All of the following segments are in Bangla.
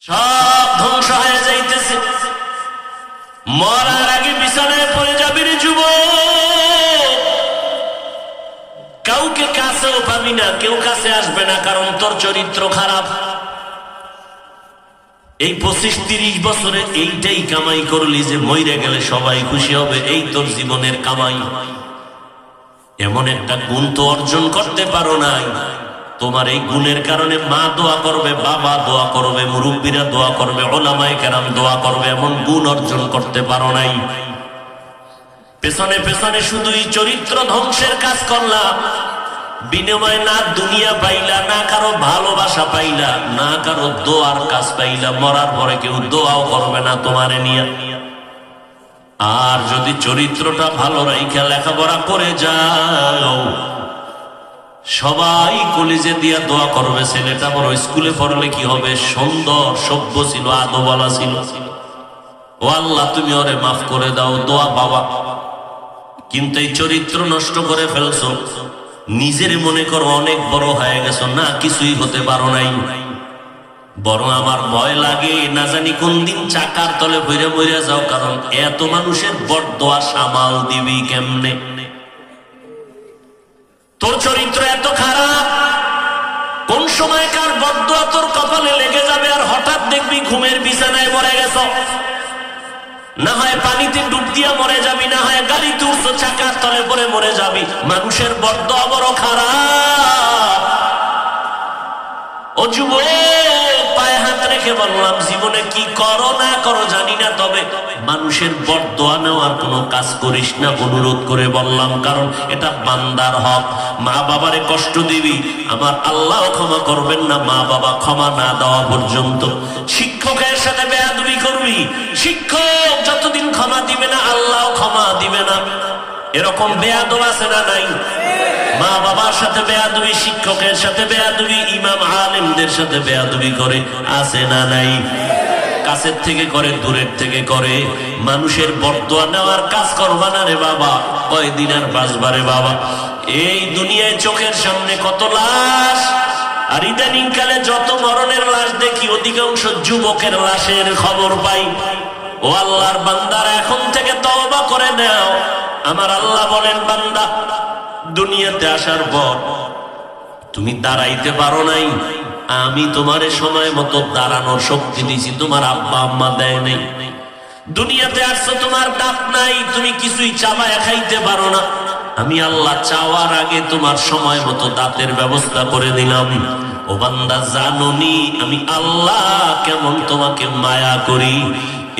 সব ধ্বংস হয়ে যাইতেছে। মরার আগে বিছানায় পড়ে যাবি রে যুবক, কাউকে কাছেও পাবি না, কেউ কাছে আসবে না, কারণ তোর চরিত্র খারাপ। এই 25-30 বছরে এইটাই কামাই করলি যে মইরে গেলে সবাই খুশি হবে, এই তোর জীবনের কামাই। এমন একটা গুণ তো অর্জন করতে পারো নাই। তোমার এই গুণের কারণে মা দোয়া করবে, বাবা দোয়া করবে, মুরব্বীরা দোয়া করবে, উলামায়ে কেরাম দোয়া করবে, এমন গুণ অর্জন করতে পারো নাই। পেছনে পেছনে শুধুই চরিত্র ধ্বংসের কাজ করলাম, বিনিময়ে না দুনিয়া পাইলা, না কারো ভালোবাসা পাইলা, না কারো দোয়ার কাজ পাইলা। মরার পরে কেউ দোয়াও করবে না তোমারে নিয়ে। আর যদি চরিত্রটা ভালো রাইখা লেখাপড়া করে যাও, সবাই কলিজে দিয়া দোয়া করবে, ছেলেটা বড় স্কুলে পড়লে কি হবে, সুন্দর সভ্য ছিল, আদবওয়ালা ছিল, ও আল্লাহ তুমি ওরে মাফ করে দাও, দোয়া বাবা। কিন্তু এই চরিত্র নষ্ট করে ফেলছো, নিজের মনে করো অনেক বড় হয়ে গেছো, না কিছুই হতে পারো নাই। বরং আমার ভয় লাগে, না জানি কোন দিন চাকার তলে বইরে বইরে যাও, কারণ এত মানুষের বরদোয়া সামাল দিবি কেমনে? তোর চরিত্র এত খারাপ, কোন সময় কার বরদোয়া তোর কপালে লেগে যাবে, আর হঠাৎ দেখবি ঘুমের বিছানায় মরে গেছ। না হয় পানিতে ডুব দিয়া মরে যাবি, না হয় গাড়িতে উঠছো চাকার তলে পরে মরে যাবি। মানুষের বরদোয়া বড় খারাপ। ও যুবক, পায়ে হাত রেখে বললাম, জীবনে কি করো না করো জানি না, তবে মানুষের বরদোয়া নেওয়ার কোনো কাজ করিস না, অনুরোধ করে বললাম, কারণ এটা বান্দার হক। মা বাবারে কষ্ট দিবি, আমার আল্লাহ ক্ষমা করবেন না মা বাবা ক্ষমা না দেওয়া পর্যন্ত। শিক্ষকের সাথে বেয়াদবি করবি, শিক্ষক যতদিন ক্ষমা দিবে না আল্লাহ ক্ষমা দিবে না। এরকম বেয়াদব আছে না নাই? মা বাবার সাথে বেয়াদবি, শিক্ষকের সাথে বেয়াদবি, ইমাম আলেমদের সাথে বেয়াদবি করে, আছে না নাই? কাছের থেকে করে, দূরের থেকে করে। মানুষের বরদোয়া নেওয়ার কাজ করবা না রে বাবা, কয়দিন আর বাঁচবা রে বাবা? এই দুনিয়ায় চোখের সামনে কত লাশ, আর ইদানিং কালে যত মরণের লাশ দেখি, অধিকাংশ যুবকের লাশের খবর পাই। ও আল্লাহর বান্দারা, এখন থেকে তওবা করে নাও। আমার আল্লাহ বলেন, বান্দা দুনিয়াতে আসার পর তুমি দাঁড়াইতে পারো নাই, আমি তোমারে সময় মতো দাঁড়ানোর শক্তি দিয়েছি, তোমার আব্বা আম্মা দেয় নাই। দুনিয়াতে আসছো, তোমার দাঁত নাই, তুমি কিছুই চাবায় খাইতে পারো না, আমি আল্লাহ চাওয়ার আগে তোমার সময় মতো দাঁতের ব্যবস্থা করে দিলাম। ও বান্দা, জানোনি আমি আল্লাহ কেমন তোমাকে মায়া করি?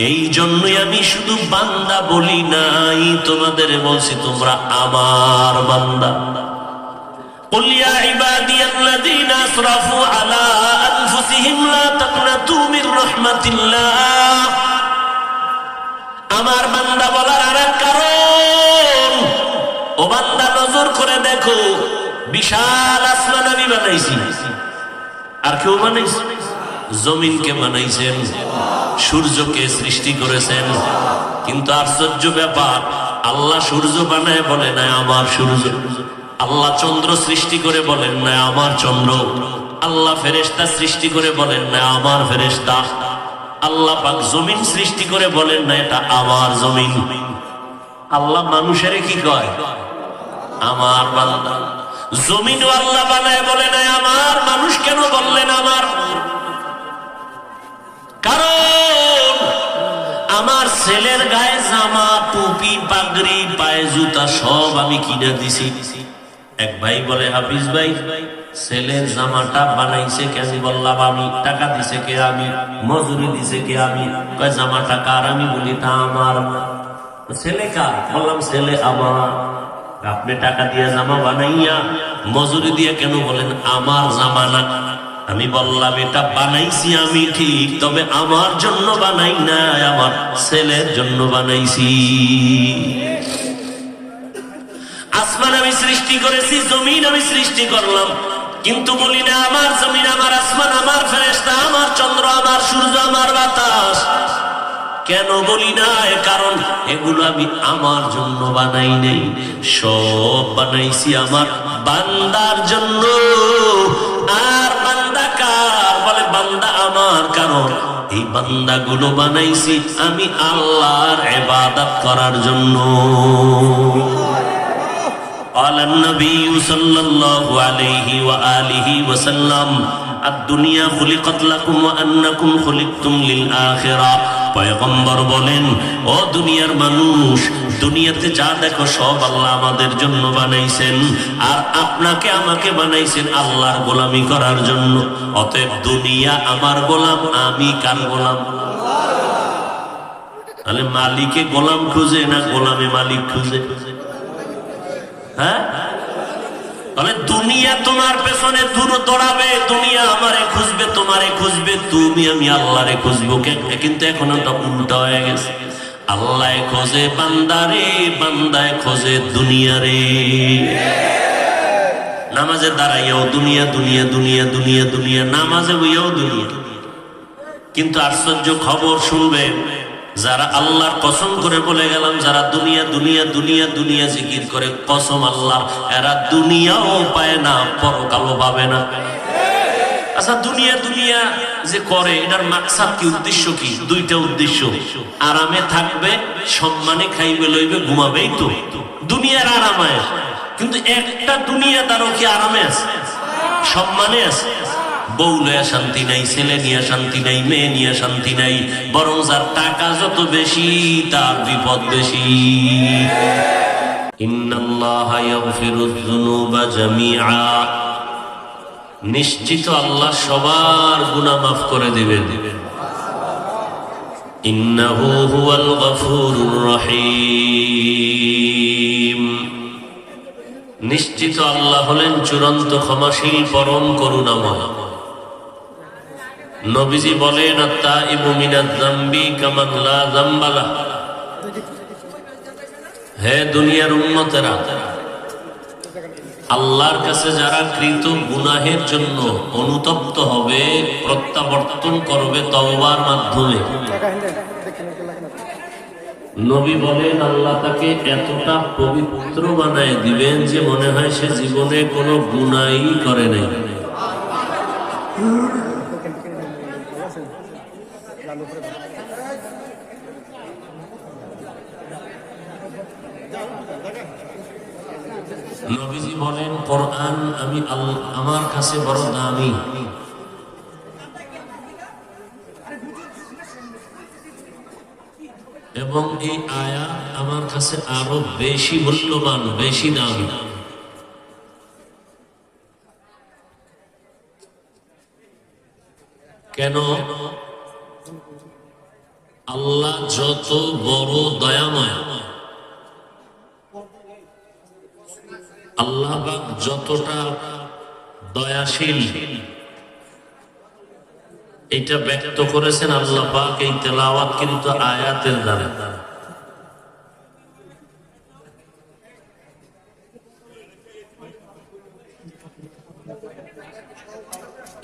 এই জন্যই আমি শুধু বান্দা বলি নাই, তোমাদের বলছি তোমরা আমার বান্দা। قل يا عبادي الذين اسرفوا على انفسهم لا تقنطوا من رحمة الله। আমার বান্দা বলার আরেক কারণ, ও বান্দা নজর করে দেখো, বিশাল আসমান আমি বানাইছি, আর কেউ বানাইছে? জমিনকে বানাইছেন, সূর্যকে সৃষ্টি করেছেন। কিন্তু আশ্চর্য ব্যাপার, আল্লাহ সূর্য বানায় বলে না আমার সূর্য, আল্লাহ চন্দ্র সৃষ্টি করে বলেন না আমার চন্দ্র, আল্লাহ ফেরেশতা সৃষ্টি করে বলেন না আমার ফেরেশতা, আল্লাহ পাক জমিন সৃষ্টি করে বলেন না এটা আমার জমিন। আল্লাহ মানুষের কি কয়? আমার বান্দা। জমিনও আল্লাহ বানায় বলে না আমার, মানুষ কেন বললেন আমার? কারণ আমার ছেলের গায়ে জামা, টুপি, পাগড়ি, পায়ে জুতা সব আমি কিনে দিছি। এক ভাই বলে, হাফিজ ভাই ছেলের জামাটা বানাইছে কে? আমি বললাম আমি। টাকা দিছে কে? আমি। মজুরি দিছে কে? আমি। কয় জামাটা কার? আমি বলি তা আমার। ছেলে কার? বললাম ছেলে আমার। আপনি টাকা দিয়ে জামা বানাইয়া মজুরি দিয়ে কেন বলেন আমার জামা না? আমি বললাম এটা বানাইছি আমি ঠিক, তবে আমার জন্য বানাই নাই, আমার ছেলের জন্য বানাইছি। আসমান আমি সৃষ্টি করেছি, জমিন আমি সৃষ্টি করলাম, কিন্তু বলি না আমার জমিন, আমার আসমান, আমার ফেরেশতা, আমার চন্দ্র, আমার সূর্য, আমার বাতাস। কেন বলি না? কারণ এগুলো আমি আমার জন্য বানাই নাই, সব বানাইছি আমার বান্দার জন্য। আর বান্দা কার? বলে বান্দা আমার, কারণ এই বান্দাগুলো বানাইছি আমি আল্লাহর ইবাদত করার জন্য। قال النبي صلى الله عليه وآله وسلم الدنيا خلقت لكم وأنكم خلقتم للآخرة। পয়গম্বর বলেন, ও দুনিয়ার মানুষ, দুনিয়াতে যা দেখো সব আল্লাহ আমাদের জন্য বানাইছেন, আর আপনাকে আমাকে বানাইছেন আল্লাহর গোলামি করার জন্য। অতএব দুনিয়া আমার গোলাম, আমি কার গোলাম? তাহলে মালিকে গোলাম খুঁজে না গোলামে মালিক খুঁজে? হ্যাঁ, তাহলে দুনিয়া তোমার পেছনে দৌড়াবে, দুনিয়া আমারে খুঁজবে, তোমারে খুঁজবে, তুমি আমি আল্লাহরে খুঁজবো। কিন্তু এখন ওটা উল্টা হয়ে গেছে। আল্লাহ খোঁজে বান্দারে, বান্দায় খোঁজে দুনিয়ারে। নামাজে দাঁড়াইয়াও দুনিয়া দুনিয়া দুনিয়া দুনিয়া দুনিয়া, নামাজে বইয়াও দুনিয়া। কিন্তু আশ্চর্য খবর শুনবেন, যারা আল্লাহর কসম করে বলে গেলাম, যারা দুনিয়া দুনিয়া দুনিয়া দুনিয়া জিকির করে কসম আল্লাহর, এরা দুনিয়াও পায় না, পরকালও পাবে না। আচ্ছা, দুনিয়া দুনিয়া যে করে এটার মাকসাদ কি, উদ্দেশ্য কি? দুইটা উদ্দেশ্য। আরামে থাকবে, সম্মানে খাইবে লইবে, ঘুমাবেই তো দুনিয়ার আরামে। কিন্তু একটা দুনিয়াদারও কি আরামে আছে, সম্মানে আছে? বউ লয়া শান্তি নাই, ছেলে নিয়ে শান্তি নাই, মেয়ে নিয়ে শান্তি নাই। বরং যার টাকা যত বেশি তার বিপদ বেশি। ইন্নাল্লাহা ইয়াগফিরুয যুনুবা জামিআ, নিশ্চিত আল্লাহ সবার গুনাহ মাফ করে দিবেন। ইন্নাহু হুয়াল গফুরুর রহিম, নিশ্চিত আল্লাহ হলেন চূড়ান্ত ক্ষমাশীল, পরম করুণাময়। নবীজি বলেন, আত-তাইবু মিনাজ যামবি কামান লা যামবা লাহ। হে দুনিয়ার উম্মতেরা, আল্লাহর কাছে যারা কৃত গুনাহের জন্য অনুতপ্ত হবে, প্রত্যাবর্তন করবে তওবার মাধ্যমে, নবী বলেন আল্লাহ তাকে এতটা পবিত্র বানায় দিবেন যে মনে হয় সে জীবনে কোনো গুনাহই করে নাই। নবীজি বলেন, কোরআন আমি আমার কাছে বড় দামি, এবং এই আয়াত আমার কাছে আরো বেশি মূল্যবান, বেশি দামি। কেন? আল্লাহ যত বড় দয়াময়, আল্লাহ পাক যতটা দয়াশীল, এটা ব্যক্ত করেছেন আল্লাহ পাক এই তেলাওয়াত কিন্তু আয়াতের দ্বারা।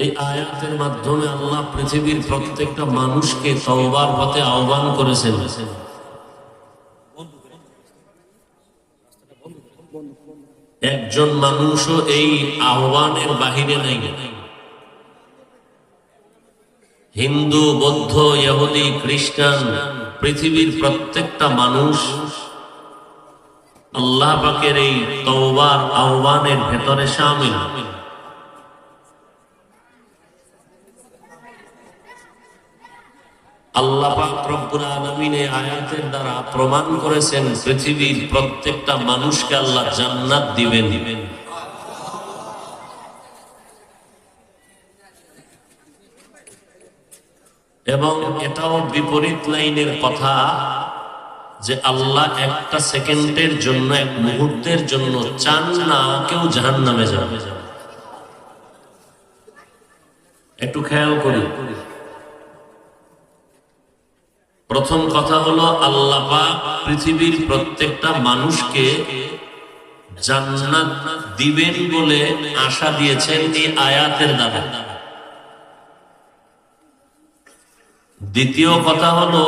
এই আয়াতের মাধ্যমে আল্লাহ পৃথিবীর প্রত্যেকটা মানুষকে তওবার পথে আহ্বান করেছেন। একজন মানুষও এই আহ্বানের বাহিরে নাই। হিন্দু, বৌদ্ধ, ইহুদি, খ্রিস্টান, পৃথিবীর প্রত্যেকটা মানুষ আল্লাহ পাকের এই তওবার আহ্বানের ভেতরে শামিল। আল্লাহ পাক রব্বুল আলামিন এই আয়াতের দ্বারা প্রমাণ করেছেন পৃথিবীর প্রত্যেকটা মানুষকে আল্লাহ জান্নাত দিবেন। এবং এটাও বিপরীত লাইনের কথা যে আল্লাহ একটা সেকেন্ডের জন্য, এক মুহূর্তের জন্য চান না কেউ জাহান্নামে যাবে। একটু খেয়াল করি। প্রথম কথা হলো আল্লাহ পাক পৃথিবীর প্রত্যেকটা মানুষকে জান্নাত দিবেন বলে আশা দিয়েছেন এই আয়াতের দ্বারা। দ্বিতীয় কথা হলো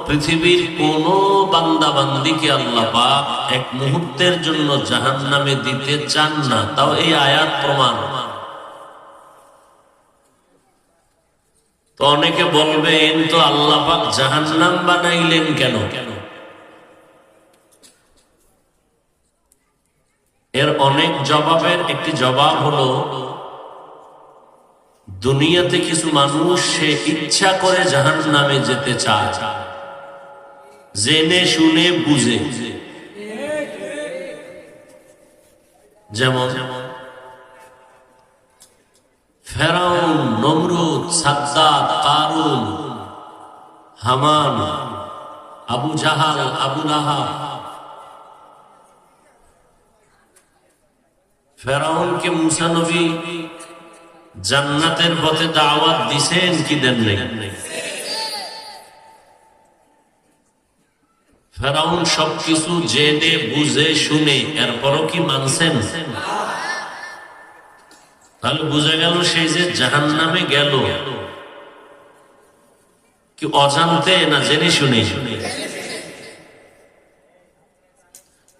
পৃথিবীর কোন বান্দা বান্দিকে আল্লাহ পাক এক মুহূর্তের জন্য জাহান্নামে দিতে চান না, তাও এই আয়াত প্রমাণ। তো অনেকে বলবেন তো আল্লাহ পাক জাহান্নাম বানাইলেন কেন? এর অনেক জবাবের একটি জবাব হলো, দুনিয়াতে কিছু মানুষ সে ইচ্ছা করে জাহান্নামে যেতে চায়, জেনে শুনে বুঝে। যেমন ফেরাউন, নমরুদ, সাদ্দাত, কারুন, হামান, আবু জাহাল, আবু লাহাব। ফেরাউনকে মুসা নবী জান্নাতের পথে দাওয়াত দিছেন কি দেন নাই? ফেরাউন সবকিছু জেনে বুঝে শুনে এরপরও কি মানছেন? তাহলে বুঝা গেল সেই যে জাহান্নামে গেল কি অজান্তে না জেনে শুনে?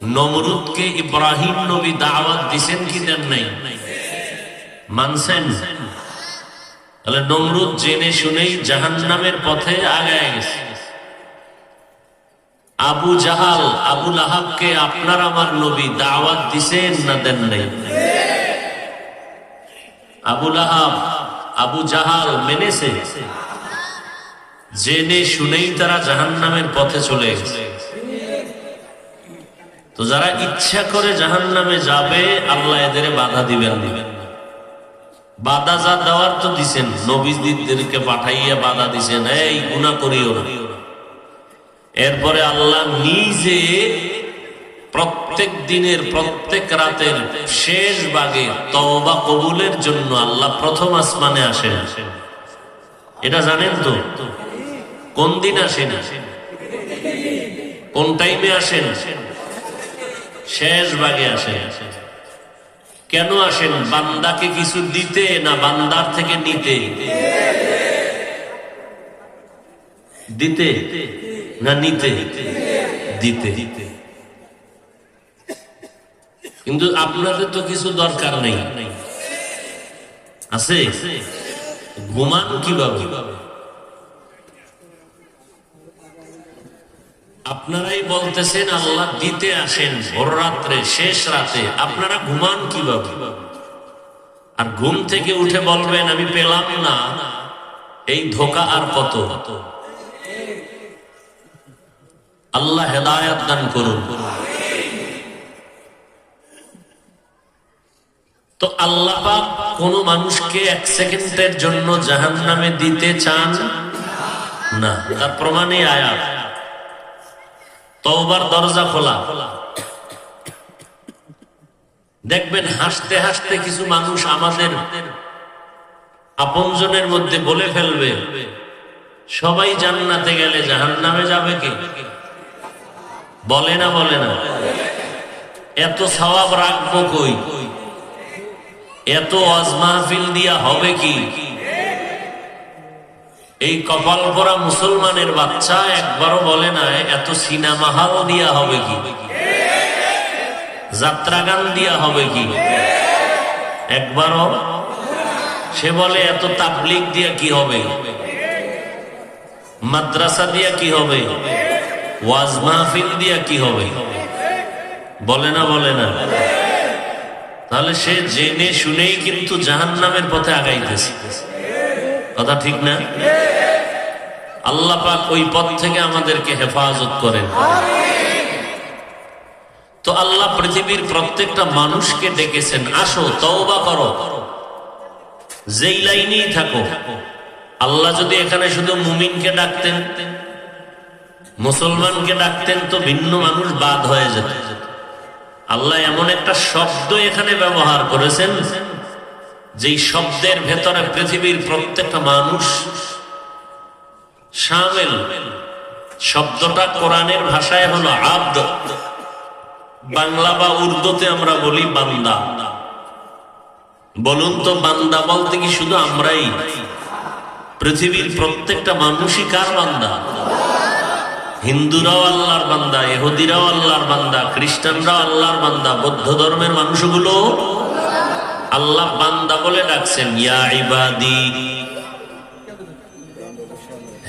নমরুদকে ইব্রাহিম নবী দাওয়াত দিছেন কি দেন নাই? মানছেন? তাহলে নমরুদ জেনে শুনেই জাহান্নামের পথে আগায় গেছে। আবু জাহাল, আবু লাহাবকে আপনার আমার নবী দাওয়াত দিছেন না দেন নাই? আবু লাহাব, আবু জাহাল মেনেছে, জেনে শুনেই তারা জাহান্নামের পথে চলে গেছে। তো যারা ইচ্ছা করে জাহান্নামে যাবে, আল্লাহ এদের বাধা দিবেন না। বাধা যা দেওয়ার তো দিছেন, নবীদেরকে পাঠাইয়া বাধা দিছেন, এই গুনাহ করিও না। এরপরে আল্লাহ নিজে প্রত্যেক দিনের প্রত্যেক রাতের শেষ ভাগে তওবা কবুলের জন্য আল্লাহ প্রথম আসমানে আসেন। এটা জানেন তো? কোন দিন আসেন? কোন টাইমে আসেন? শেষ ভাগে আসেন। কেন আসেন? বান্দাকে কিছু দিতে না বান্দার থেকে নিতে? দিতে না নিতে? দিতে। কিন্তু আপনাদের তো কিছু দরকার নেই, আছে? ঘুমান কিভাবে? আপনারাই বলতেছেন আল্লাহ দিতে আসেন ভোর রাত্রে, শেষ রাতে, আপনারা ঘুমান কিভাবে? আর ঘুম থেকে উঠে বলবেন আমি পেলাম না, এই ধোঁকা আর কত? আল্লাহ হেদায়েত দান করুন। তো আল্লাহ পাক কোন মানুষকে এক সেকেন্ডের জন্য জাহান্নামে দিতে চান না। তার প্রমাণে আয়াত, তওবার দরজা খোলা। দেখবেন হাসতে হাসতে কিছু মানুষ আমাদের আপনজনের মধ্যে বলে ফেলবে, সবাই জান্নাতে গেলে জাহান্নামে যাবে কে? বলে না? বলে না? এত সওয়াব রাখবো কই? এত ওয়াজ মাহফিল দিয়া হবে কি? এই কপাল পরা মুসলমানের বাচ্চা একবারও বলে না এত সিনেমা হল দিয়া হবে কি? যাত্রা গান দিয়া হবে কি? একবারও? সে বলে এত তাবলীগ দিয়া কি হবে? মাদ্রাসা দিয়া কি হবে? ওয়াজ মাহফিল দিয়া কি হবে? বলে না? বলে না? তাহলে সে জেনে শুনেই কিন্তু জাহান্নামের পথে আগাইতেছে। কথা ঠিক না? আল্লাহ পাক ওই পথ থেকে আমাদেরকে হেফাজত করেন। তো আল্লাহ পৃথিবীর প্রত্যেকটা মানুষকে ডেকেছেন, আসো তওবা করো, যেই লাইনেই থাকো। আল্লাহ যদি এখানে শুধু মুমিনকে ডাকতেন, মুসলমানকে ডাকতেন, তো ভিন্ন মানুষ বাদ হয়ে যেত। আল্লাহ এমন একটা শব্দ এখানে ব্যবহার করেছেন, যেই শব্দের ভেতরে পৃথিবীর প্রত্যেকটা মানুষ শামিল। শব্দটা কোরআনের ভাষায় হলো আব্দ, বাংলা বা উর্দুতে আমরা বলি বান্দা। বলুন তো, বান্দা বলতে কি শুধু আমরাই? পৃথিবীর প্রত্যেকটা মানুষই কার বান্দা? হিন্দুরাও আল্লাহর বান্দা, ইহুদিরাও আল্লাহর বান্দা, খ্রিস্টানরাও আল্লাহর বান্দা, বৌদ্ধ ধর্মের মানুষগুলো আল্লাহ বান্দা বলে ডাকছেন, ইয়া ইবাদি।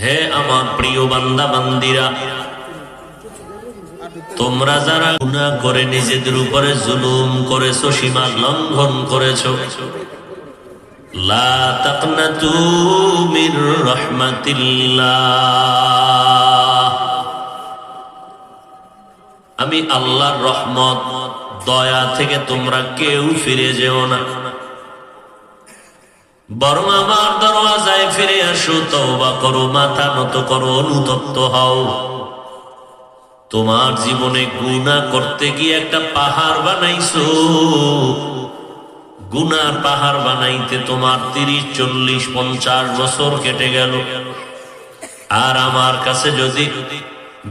হে আমার প্রিয় বান্দা বান্দিরা, তোমরা যারা গুনাহ করে নিজেদের উপরে জুলুম করেছো, সীমা লঙ্ঘন করেছো, লা তাকনাতু মির রাহমাতিল্লাহ, আমি আল্লাহর রহমত দয়া থেকে তোমরা কেউ ফিরে যেও না, বরং আমার দরওয়াজায় ফিরে আসো, তওবা করো, মাথা নত করো, অনুতপ্ত হও। তোমার জীবনে গুনাহ করতে গিয়ে একটা পাহাড় বানাইছো, গুনার পাহাড় বানাইতে তোমার 30, 40, 50 বছর কেটে গেল। আর আমার কাছে যদি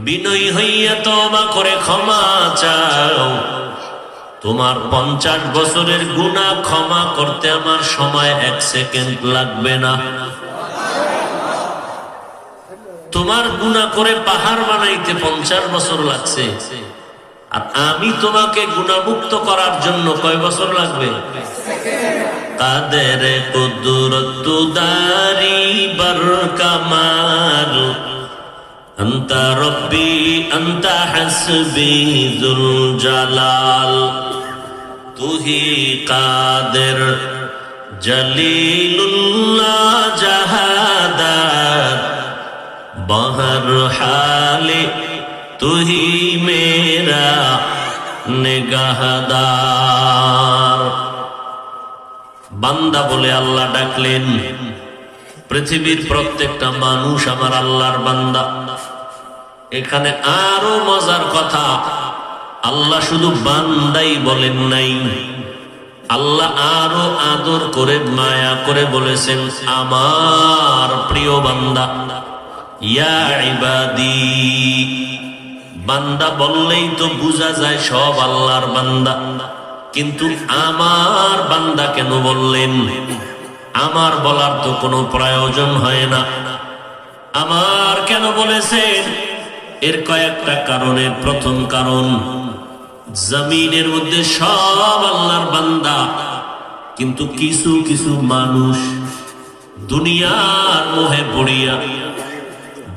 বিনয়ী হইয়া তওবা করে ক্ষমা চাও, তোমার 50 বছরের গুনাহ ক্ষমা করতে আমার সময় 1 সেকেন্ড লাগবে না। তোমার গুনাহ করে পাহাড় বানাইতে 50 বছর লাগছে, আর আমি তোমাকে গুনাহমুক্ত করার জন্য কয় বছর লাগবে? কাদের কুদরত দারি বর কামাল, আনতা রব্বি আনতা হাসবি যুল জালাল, তুহি কাদের জলিলুল্লাহ জাহাদাত, বহর হালে তুহি মেরা নিগাহদার। বান্দা বলে আল্লাহ ডাকলেন। পৃথিবীর প্রত্যেকটা মানুষ আমার আল্লাহর বান্দা। এখানে আরো মজার কথা, আল্লাহ শুধু বান্দাই বলেন নাই, আল্লাহ আরো আদর করে মায়া করে বলেছেন আমার প্রিয় বান্দা। ইয়া ইবাদি, বান্দা বললেই তো বোঝা যায় সব আল্লাহর বান্দা, কিন্তু আমার বান্দা কেন বললেন? আমার বলার তো কোনো প্রয়োজন হয় না। আমার কেন বলেছেন? এর কয়েকটা কারণের প্রথম কারণ, জমিনের মধ্যে সব আল্লাহর বান্দা, কিন্তু কিছু কিছু মানুষ দুনিয়ার মোহে পড়িয়া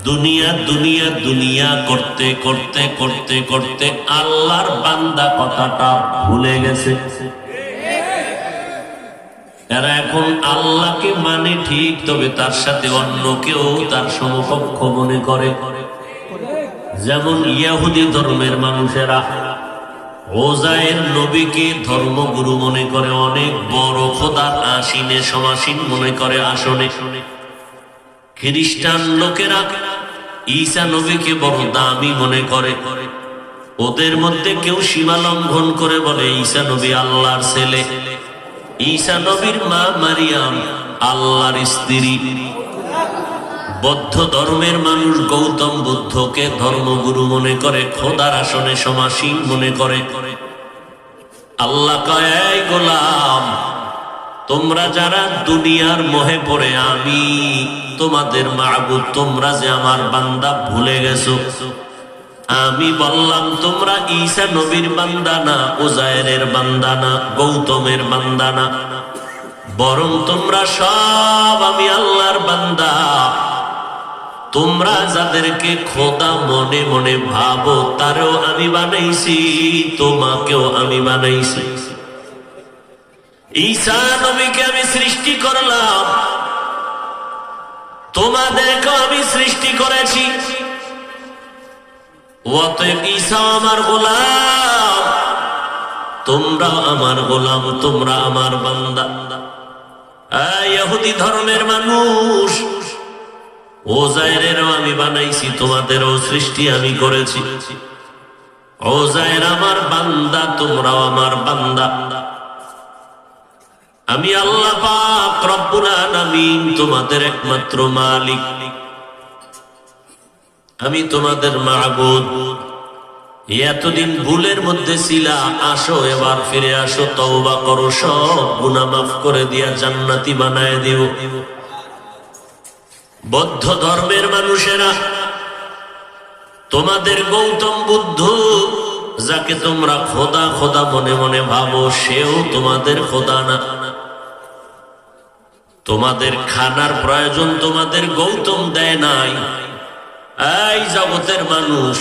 দুনিয়া দুনিয়া দুনিয়া করতে করতে করতে করতে আল্লাহর বান্দা কথাটা ভুলে গেছে। এরা এখন আল্লাহকে মানে ঠিক, তবে তার সাথে অন্য কেউ তার সমকক্ষ মনে করে। যেমন ইহুদি ধর্মের মানুষেরা ওজায়ের নবীকে ধর্মগুরু মনে করে, অনেক বড় খোদার আসিনে সমাসীন মনে করে আসনে। খ্রিস্টান লোকেরা ঈসা নবীকে বড় দামি মনে করে। ওদের মধ্যে কেউ সীমা লঙ্ঘন করে বলে ঈসা নবী আল্লাহর ছেলে, ঈসা নবীর মা মারিয়াম আল্লাহর স্ত্রী। বৌদ্ধ ধর্মের মানুষ গৌতম বুদ্ধকে ধর্মগুরু মনে করে, খোদার আসনে সমাসীন মনে করে। আল্লাহ কয়, এই গোলাম, তোমরা যারা দুনিয়ার মোহে পড়ে আমি তোমাদের মাবুদ, তোমরা যে আমার বান্দা ভুলে গেছো। আমি বললাম তোমরা ঈসা নবীর বান্দা না, উজায়েরের বান্দা না, গৌতমের বান্দা না, বরং তোমরা সব আমি আল্লাহর বান্দা। তোমরা যাদেরকে খোদা মনে মনে ভাবো, তারও আমি বানাইছি, তোমাকেও আমি বানাইছি। ঈসা নবীকে আমি সৃষ্টি করলাম, তোমাদেরকেও আমি সৃষ্টি করেছি। অতএব ঈসা আমার গোলাম, তোমরা আমার গোলাম, তোমরা আমার বান্দা। ইহুদি ধর্মের মানুষ, ওজায়েরেরও আমি বানাইছি, তোমাদেরও সৃষ্টি আমি করেছি। ওজায়ের আমার বান্দা, তোমরাও আমার বান্দা। আমি আল্লাহ পাক রব্বুল আলামিন, তোমাদের একমাত্র মালিক, আমি তোমাদের মাবুদ। এতদিন ভুলের মধ্যে ছিলা, আসো এবার ফিরে আসো, তওবা করো, সব গুনাহ মাফ করে দিয়া জান্নাতি বানায় দিও। বৌদ্ধ ধর্মের মানুষেরা, তোমাদের গৌতম বুদ্ধ যাকে তোমরা খোদা খোদা মনে মনে ভাবো, সেও তোমাদের খোদা না। তোমাদের খানার প্রয়োজন তোমাদের গৌতম দেয় নাই। এই জগতের মানুষ,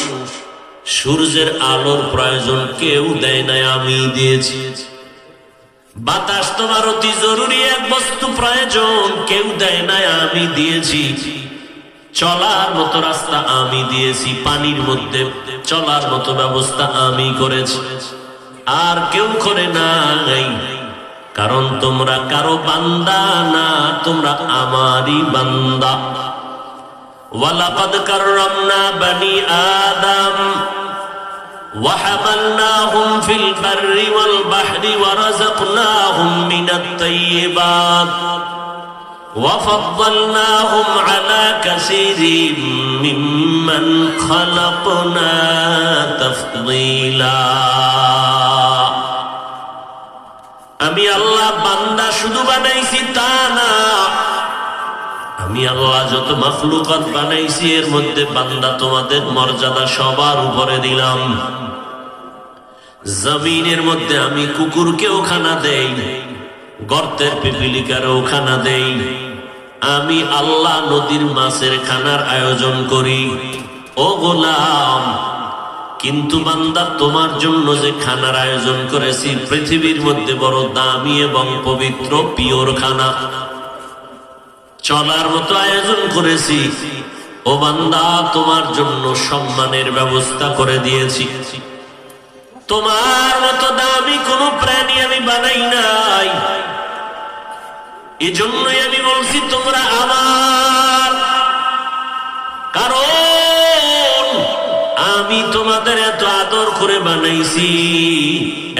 সূর্যের আলোর প্রয়োজন কেউ দেয় নাই, আমি দিয়েছি। বাতাস তোমার অতি জরুরি এক বস্তু প্রয়োজন, কেউ দেয় নাই, আমি দিয়েছি। চলার মতো রাস্তা আমি দিয়েছি, পানির মধ্যে চলার মতো ব্যবস্থা আমি করেছি, আর কেউ করে নাই। কারণ তোমরা কারো বান্দা না, তোমরা আমারই বান্দা। ওয়ালাকাদ কাররামনা বনি আদম وحملناهم في البر والبحر ورزقناهم من الطيبات وفضلناهم على كثير ممن خلقنا تفضيلا। আমি আল্লাহ বান্দা শুধু বানাইছি তা না, আমি আল্লাহ যত মাখলুকাত বানাইছি এর মধ্যে বান্দা তোমাদের মর্যাদা সবার উপরে দিলাম। জমিনের মধ্যে আমি কুকুরকেও খানা দেই, গর্তের পিপিলিকারও খানা দেই। আমি আল্লাহ নদীর মাছের খানার আয়োজন করি। ও গোলাম, কিন্তু বান্দা তোমার জন্য যে খানার আয়োজন করেছি পৃথিবীর মধ্যে বড় দামি এবং পবিত্র পিওর খানা, চলার মতো আয়োজন করেছি। ও বান্দা, তোমার জন্য সম্মানের ব্যবস্থা করে দিয়েছি। তোমার মতো দামি কোন প্রাণী আমি বানাই নাই। এজন্যই আমি বলছি তোমরা আমার, কারণ আমি তোমাদের এত আদর করে বানাইছি,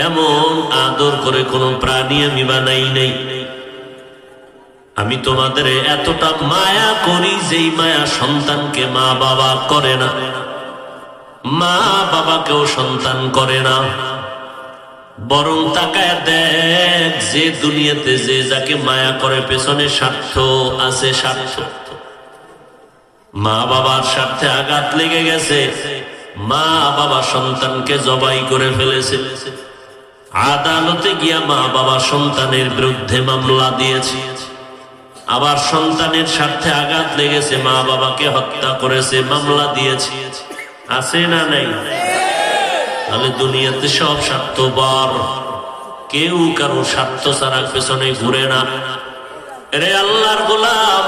এমন আদর করে কোন প্রাণী আমি বানাই নাই। আমি তোমাদের এতটা মায়া করি, যেই মায়া সন্তানকে মা বাবা করে না, মা বাবাকেও সন্তান করে না। বরং তাকায় দেখ, যে দুনিয়াতে যে যাকে মায়া করে পেছনে স্বার্থ আছে, স্বার্থ। মা বাবার স্বার্থে আঘাত লেগে গেছে, মা বাবা সন্তানকে জবাই করে ফেলেছে। আদালতে গিয়া মা বাবা সন্তানের বিরুদ্ধে মামলা দিয়েছে। আবার সন্তানের স্বার্থে আঘাত লেগেছে, মা বাবাকে হত্যা করেছে, মামলা দিয়েছে। আছে না নাই? তাহলে দুনিয়াতে সব স্বার্থপর, কেউ কারো স্বার্থ ছাড়া পেছনে ঘুরে না। রে আল্লাহর গোলাম,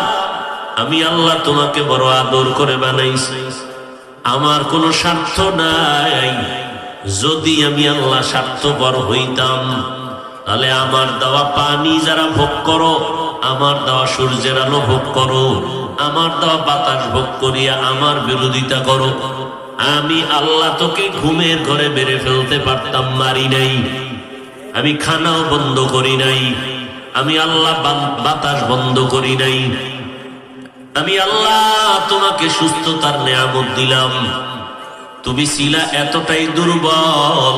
আমি আল্লাহ তোমাকে বড় আদর করে বানাইছি, আমার কোনো স্বার্থ নাই। যদি আমি আল্লাহ স্বার্থপর হইতাম, তাহলে আমার দেওয়া পানি যারা ভোগ করো, আমার দেওয়া সূর্যের আলো ভোগ করো, আমার দেওয়া বাতাস ভোগ করিয়া আমার বিরোধিতা করো, আমি আল্লাহ তোকে ঘুমের ঘরে বেড়ে ফেলতে পারতাম, মারি নাই। আমি খানাও বন্ধ করি নাই, আমি আল্লাহ বাতাস বন্ধ করি নাই। আমি আল্লাহ তোমাকে সুস্থতার নেয়ামত দিলাম, তুমি ছিলা এতটাই দুর্বল,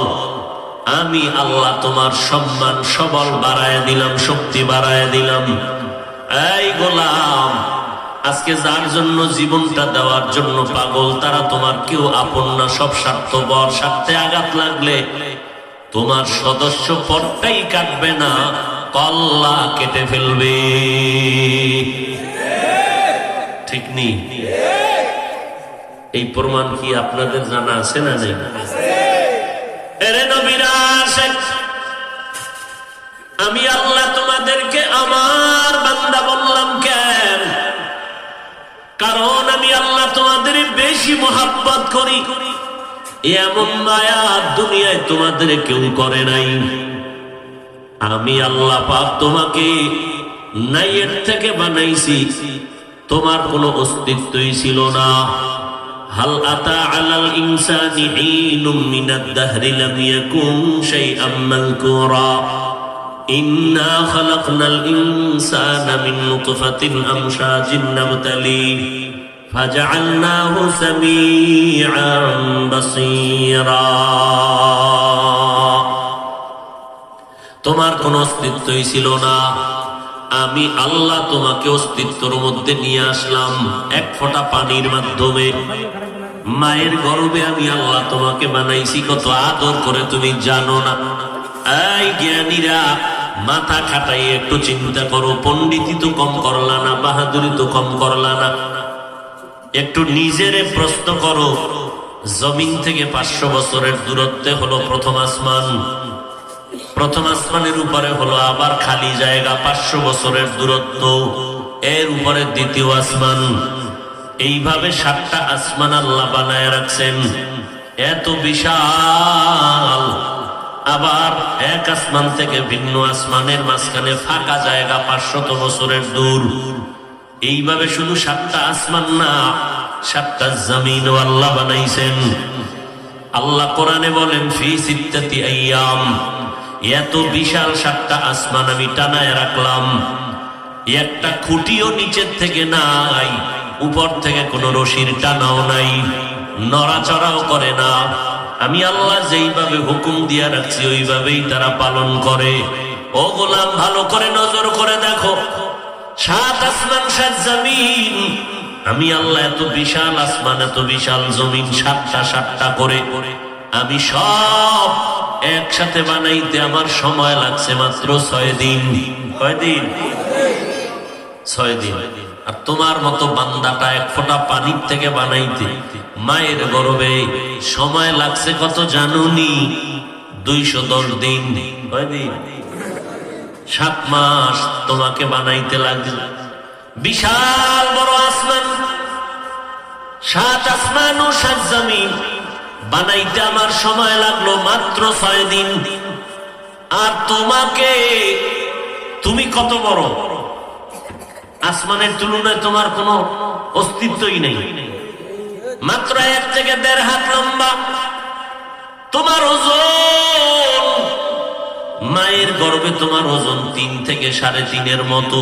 আমি আল্লাহ তোমার সম্মান সবল বাড়ায় দিলাম, শক্তি বাড়ায় দিলাম। এই গোলাম, আজকে যার জন্য জীবনটা দেওয়ার জন্য পাগল, তারা তোমার কেউ আপন না, সব স্বার্থপর। স্বার্থে আঘাত লাগলে তোমার সদস্য পদটাই কাটবে না, কল্লা কেটে ফেলবে। ঠিক নেই? এই প্রমাণ কি আপনাদের জানা আছে না নেই? আমি আল্লাহ তোমাদেরকে আমার বান্দা বললাম কেন? কারণ আমি আল্লাহ তোমাদের বেশি মোহাব্বত করি। এমন মায়া দুনিয়ায় তোমাদের কেউ করে নাই। আমি আল্লাহ পাক তোমাকে নাইয়ের থেকে বানাইছি, তোমার কোনো অস্তিত্বই ছিল না। হাল আতা আলাল ইনসানি হিনুম মিনাদ দাহরি লাম ইয়াকুন শাইআম মাযকুরা ইন্না খালাকনাল ইনসানা মিন নুতফাতিন আমশাজিন নাবতালিহি ফাজআলনাহু সামিআন বাসীরা। তোমার কোনো অস্তিত্বই ছিল না, আমি আল্লাহ তোমাকে অস্তিত্বের মধ্যে নিয়ে আসলাম এক ফোঁটা পানির মাধ্যমে। মায়ের গর্ভে আমি আল্লাহ তোমাকে বানাইছি, কত আদর করে তুমি জানো না। এই জ্ঞানীরা, মাথা খাটাই একটু চিন্তা করো, পণ্ডিতি তো কম করলা না, বাহাদুরি তো কম করলা না। একটু নিজেরে প্রশ্ন করো, জমিন থেকে 500 বছরের দূরত্বে হলো প্রথম আসমান, প্রথম আসমানের উপরে হলো আবার খালি জায়গা 500 বছরের দূরত্ব, এর উপরে দ্বিতীয় আসমান। এইভাবে 7টা আসমান আল্লাহ বানায় রাখছেন, এত বিশাল। আবার এক আসমান থেকে ভিন্ন আসমানের মাঝখানে ফাঁকা জায়গা 500 বছরের দূর। এইভাবে শুধু 7টা আসমান না, 7টা জমিন আল্লাহ বানাইছেন। আল্লাহ কোরআনে বলেন ফি সিত্তাতি আইয়াম, এত বিশাল 7টা আসমান আমি টানায় রাখলাম, একটা খুঁটিও নিচের থেকে নাই, উপর থেকে কোনো রশির টানাও নাই, নড়াচড়াও করে না। আমি আল্লাহ যেইভাবে হুকুম দিয়া রাখছি ওইভাবেই তারা পালন করে। ও গোলাম, ভালো করে নজর করে দেখো, 7 আসমান 7 জমিন। আমি আল্লাহ এত বিশাল আসমান, এত বিশাল জমিন 7টা করে আমি সব একসাথে বানাইতে আমার সময় লাগছে মাত্র 6 দিন। কয় দিন? 6 দিন। আর তোমার মতো বান্দাটা 1 ফোঁটা পানির থেকে বানাইতে মায়ের গর্ভে সময় লাগছে কত জানুনি? 210 দিন। কয় দিন? 7 মাস তোমাকে বানাইতে লাগছে। বিশাল বড় আসমান, 7 আসমান ও 7 জমিন বানাইতে আমার সময় লাগলো মাত্র 6 দিন। আর তোমাকে, তুমি কত বড়? আসমানের তুলনায় তোমার কোনো অস্তিত্বই নেই, মাত্র 1 থেকে 1.5 হাত লম্বা। তোমার ওজন, মায়ের গর্ভে তোমার ওজন 3 থেকে 3.5-এর মতো।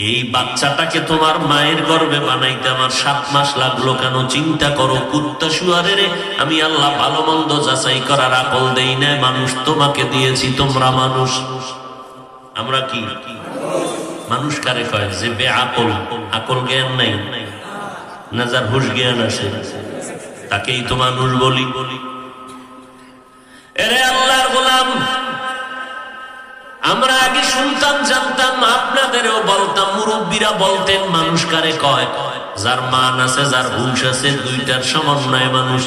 এই বাচ্চাটাকে তোমার মায়ের গর্ভে বানাইতে আমার 7 মাস লাগলো কেন? চিন্তা করো। কুত্তা শুয়ারের আমি আল্লাহ ভালো মন্দ যাচাই করার আকল দেই না, মানুষ তোমাকে দিয়েছি। তোমরা মানুষ, আমরা কি মানুষ কারে কয়? যে বেআকল, আকল জ্ঞান নাই, না যার হুশ জ্ঞান আছে তাকেই তো মানুষ বলি। এরে আল্লাহর গোলাম, আমরা আগে শুনতাম, জানতাম, আপনাদেরও বলতাম, মুরব্বীরা বলতেন মানুষ কারে কয়? যার মান আছে, যার হুশ আছে, দুইটার সমন্বয় মানুষ।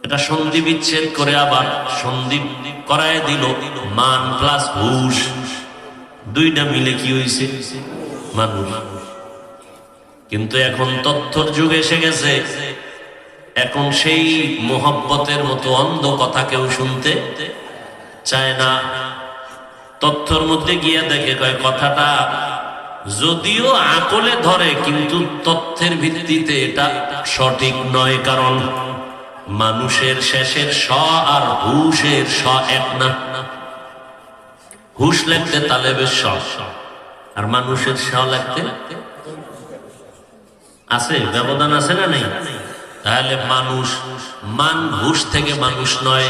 এটা সন্ধি বিচ্ছেদ করে আবার সন্ধি করায় দিল, মান প্লাস হুশ, দুইটা মিলে কি হয়েছে? মানুষ। কিন্তু এখন তথ্যর যুগ এসে গেছে, এখন সেই মোহব্বতের মতো অন্ধ কথা কেউ শুনতে চায় না। তথ্যর মধ্যে গিয়ে দেখে কয় কথাটা যদিও আকলে ধরে, কিন্তু তথ্যের ভিত্তিতে এটা সঠিক নয়। কারণ মানুষের শেষের স আর হুশের স এক না। হুশ লিখতে তালেবের স, আর মানুষের স লিখতে আছে ব্যবধান, আছে না নেই? তাহলে মানুষ মান হুশ থেকে মানুষ নয়।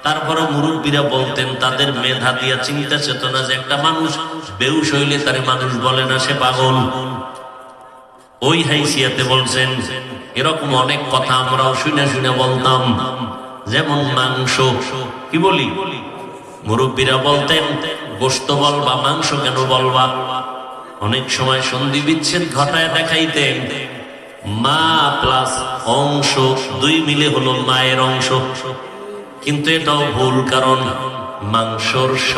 তারপরে মুরব্বীরা বলতেন তাদের মেধা দিয়া চিন্তা চেতনা, যে একটা মানুষ বেহুশ হইলে তারে মানুষ বলে না, সে পাগল। ওই হাইসিয়াতে বলছেন। এরকম অনেক কথা আমরাও শুনে শুনে বলতাম, যেমন মাংস কি বলি? মুরব্বীরা বলতেন গোশত বলবা, মাংস কেন বলবা? অনেক সময় সন্ধি বিচ্ছেদ ঘটায় দেখাইতেন মা প্লাস অংশ 2 মিলে হলো মায়ের অংশ। কিন্তু এটাও ভুল, কারণ মাংসর স